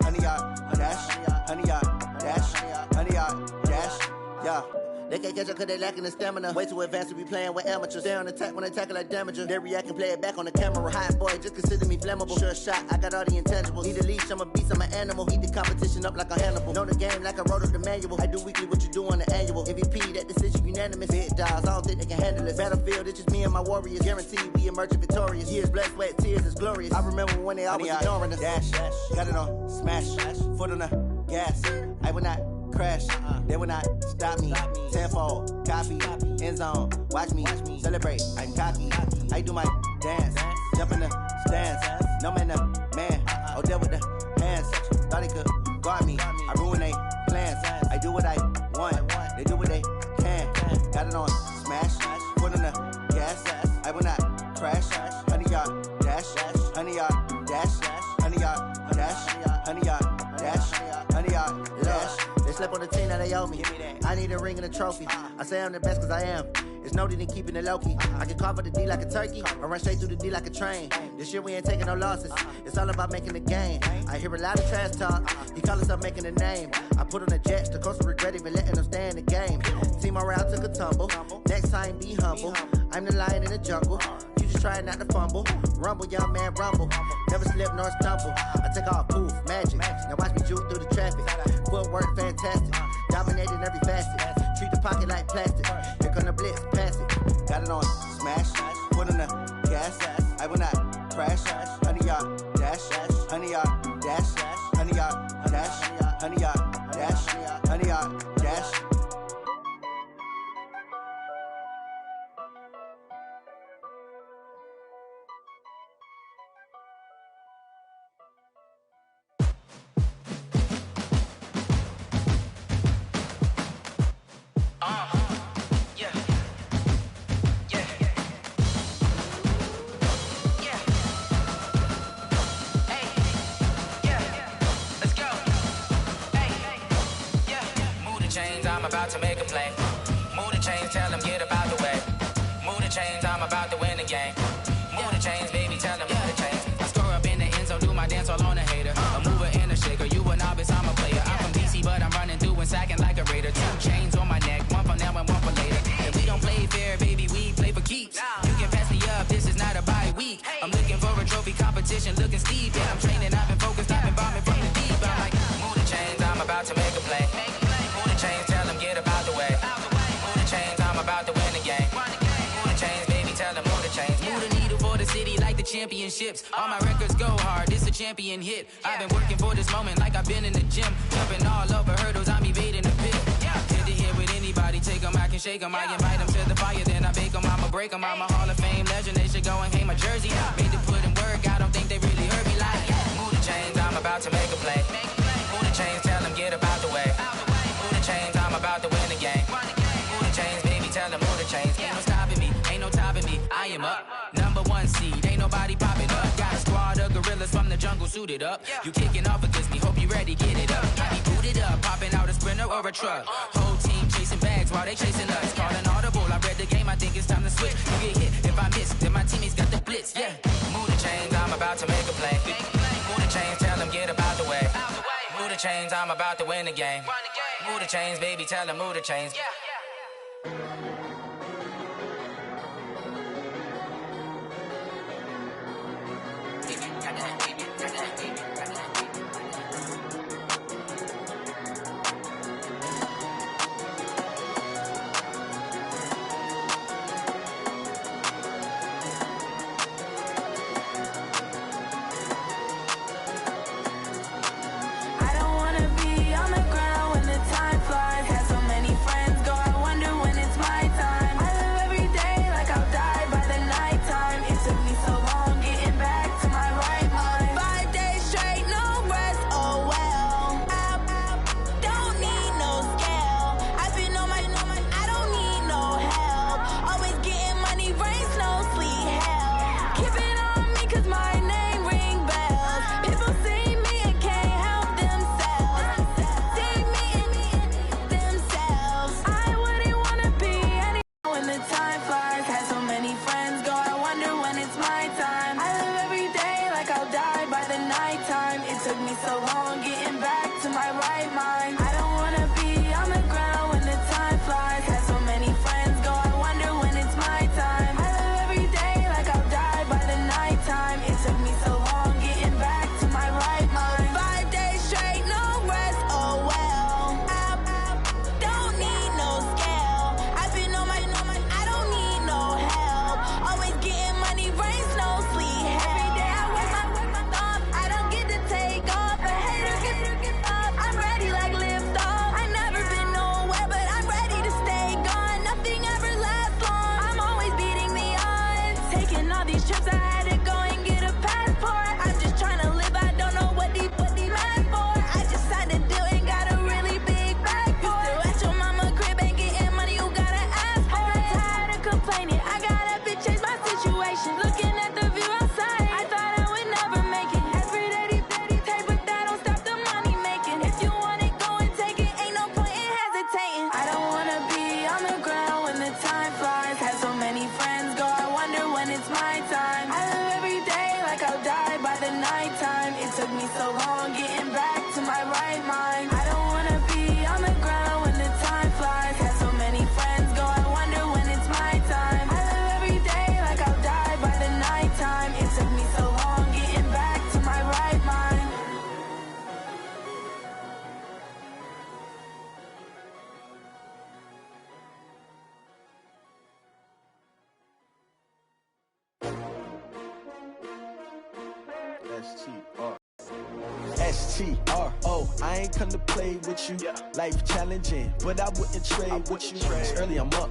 honey, y'all dash, honey, y'all dash, honey, y'all dash, yeah. They can't catch up cause they lacking the stamina. Way too advanced to be playing with amateurs. Stay on attack when they tackle like damager. They react and play it back on the camera. Hot boy, just consider me flammable. Sure shot, I got all the intangibles. Need a leash, I'm a beast, I'm an animal. Eat the competition up like a Hannibal. Know the game like I wrote up the manual. I do weekly what you do on the annual. MVP, that decision unanimous. Big dogs, I don't think they can handle it. Battlefield, it's just me and my warriors. Guaranteed we emerging victorious. Years, blood, sweat, tears, it's glorious. I remember when they always ignoring us. Dash, got it on smash, foot on the gas. I will not crash, they will not stop me. Tenfold, copy, end zone, watch me celebrate. I'm cocky, I do my dance, jump in the stands. No man, the man, oh deal with the hands. Thought he could guard me, I ruin they plans. I do what I want, they do what they can. Got it on smash, foot on the gas. I will not crash, honey, y'all dash, honey, y'all dash, honey, y'all dash, honey, y'all dash, honey, y'all dash. They slept on the team that they owe me. I need a ring and a trophy. I say I'm the best cause I am. It's no need in keeping it low-key. I can carve for the D like a turkey or run straight through the D like a train. This year we ain't taking no losses. It's all about making the game. I hear a lot of trash talk. He call himself making a name. I put on the Jets. The coach will regret even letting them stay in the game. Team morale took a tumble. Next time be humble. I'm the lion in the jungle. You just trying not to fumble. Rumble, young man, rumble. Never slip nor stumble. I take off, poof, magic. Now watch me juke through the traffic. Footwork fantastic. Dominating every facet. Treat the pocket like plastic. Here come the blitz, pass it. Got it on smash. Foot on the gas. I will not crash. Honey, y'all dash. Honey, y'all dash. Honey, y'all dash. Honey, y'all dash. Honey, y'all dash. Yeah. championships. All my records go hard, this a champion hit. I've been working for this moment like I've been in the gym. Jumping all over hurdles, I'm evading the pit. Head to head with anybody, take them, I can shake them. I invite them to the fire, then I bake them, I'ma break them. I'm a Hall of Fame legend, they should go and hang my jersey. Made to put in work, I don't think they really heard me like, move the chains, I'm about to make a play. Move the chains, tell them get up out the way. Move the chains, I'm about to win the game. Move the chains, baby, tell them move the chains. Ain't no stopping me, ain't no topping me, I am up. #1 seed, ain't nobody popping up. Got a squad of gorillas from the jungle suited up. You kicking off against me, hope you ready, get it up. I be booted up, popping out a Sprinter or a truck. Whole team chasing bags while they chasing us. Calling audible, I read the game, I think it's time to switch. You get hit, if I miss, then my teammates got the blitz, yeah. Move the chains, I'm about to make a play. Move the chains, tell them get up out the way. Move the chains, I'm about to win the game. Move the chains, baby, tell them move the chains. STRO, I ain't come to play with you. Life challenging, but I wouldn't trade with you. It's early, I'm up.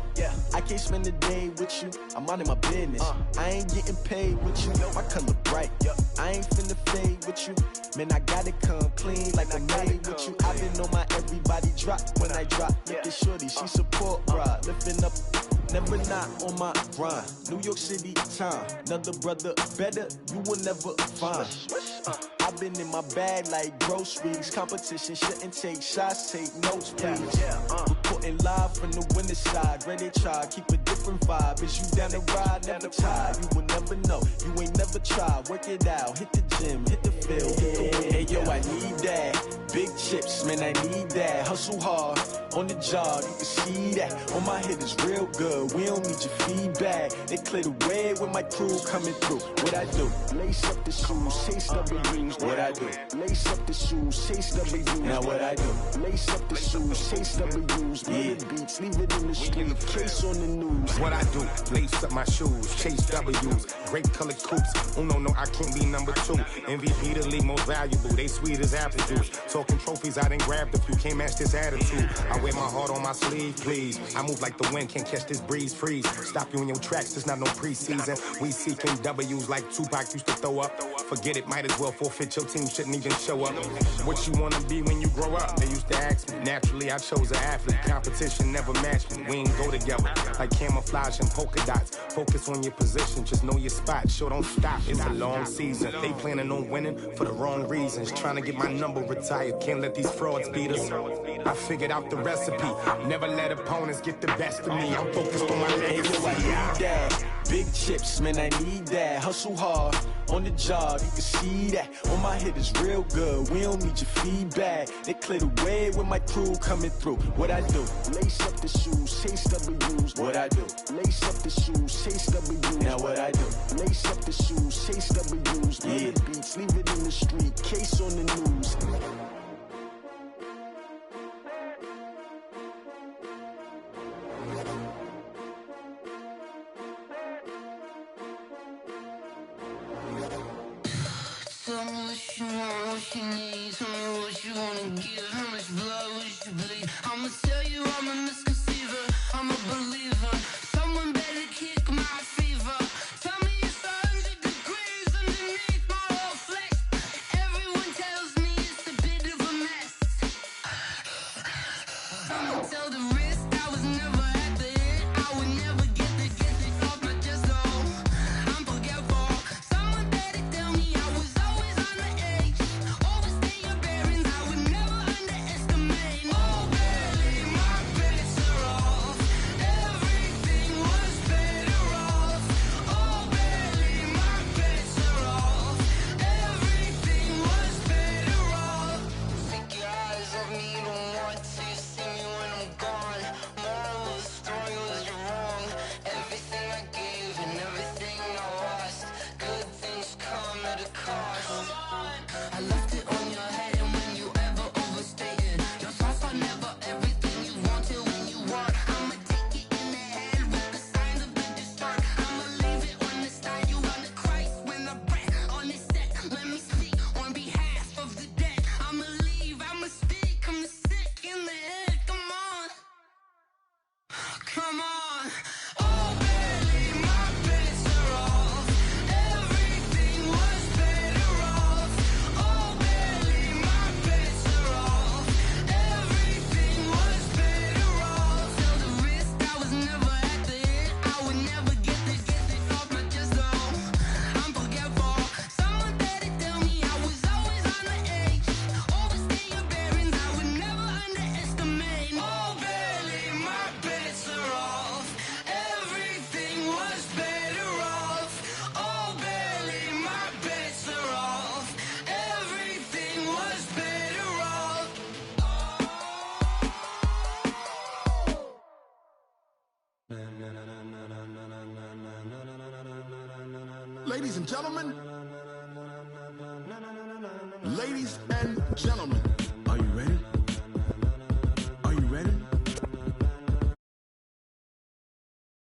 I can't spend the day with you. I'm out in my business. I ain't getting paid with you. My color bright. I ain't finna fade with you. Man, I gotta come clean like I made with you. I've been on my everybody drop when I drop. Look at shorty, she support, bruh. Lifting up, never not on my grind. New York City time, another brother better, you will never find. I've been in my bag like groceries. Competition shouldn't take shots, take notes, please. Reporting live from the winter side. Ready to try, keep a different vibe. Is you down the ride, never tired. You will never know, you ain't never tried. Work it out, hit the gym, hit the field, hit the wind. Hey yo, I need that. Big chips, man, I need that. Hustle hard, on the job, you can see that. On my head is real good, we don't need your feedback. They clear the way with my crew coming through. What I do? Lace up the shoes, chase W's. What I do? Lace up the shoes, chase W's. Now what I do? Lace up the shoes, chase W's. Yeah. Beats, leave it in the street, case on the news. What I do? Lace up my shoes, chase W's. Great colored coops. Uno, no, I can't be number 2. MVP the league most valuable. They sweet as apple juice. Talking trophies, I done grabbed a few. Can't match this attitude. I wear my heart on my sleeve, please. I move like the wind, can't catch this breeze. Freeze. Stop you in your tracks. There's not no preseason. We seeking W's like Tupac used to throw up. Forget it, might as well forfeit. Your team shouldn't even show up. What you wanna be when you grow up? They used to ask me. Naturally, I chose an athlete. Competition never matched me. We ain't go together like camouflage and polka dots. Focus on your position, just know your spot. Sure, don't stop. It's a long season. They planning on winning for the wrong reasons. Trying to get my number retired. Can't let these frauds beat us. I figured out the recipe. Never let opponents get the best of me. I'm focused on my legacy. I need that. Big chips, man, I need that. Hustle hard on the job, you can see that. On my head is real good, we don't need your feedback. They clear the way with my crew coming through. What I do? Lace up the shoes, chase W's. What I do? Lace up the shoes, chase W's. Now what I do? Lace up the shoes, chase W's. Yeah. Beats, leave it in the street, case on the news. Tell me what you want, what you need. Tell me what you wanna give. How much blood would you bleed? I'ma tell you I'm a misconceiver. I'm a believer. Someone better kick my fever. Tell me it's 100 degrees underneath my whole flesh. Everyone tells me it's a bit of a mess. I'ma tell the risk I was never at the end. I would never get this off my chest. No, I'm forgetful. Someone better tell me I was always on the edge. Overstay your bearings, I would never underestimate. Oh baby, my bets are off. Everything was better off. Oh baby, my bets are off. Everything was better off. Take your eyes off me, don't want to see me when I'm gone. Moral of the story was you're wrong. Everything I gave and everything I lost. Good things come at a cost. I left it on your head, and when you ever overstay it, your thoughts are never everything you want till when you want. I'ma take it in the head with the signs of the distort. I'ma leave it on the side. You run the Christ when the breath on this set. Let me speak on behalf of the dead. I'ma leave, I'ma speak. I'm the sick in the head. Come on, come on. Oh baby, my bets are off. Everything was better off. Oh baby, my bets are off. Everything was better off. Tell the risk I was never at the end. I would never get this off my chest. No, I'm forgetful. Someone better tell me I was always on the edge. Overstay your bearings, I would never underestimate. Oh baby, my bets are off. Everything was better off. Oh baby, my bets are off. Everything was better off. Ladies and gentlemen. Ladies and gentlemen.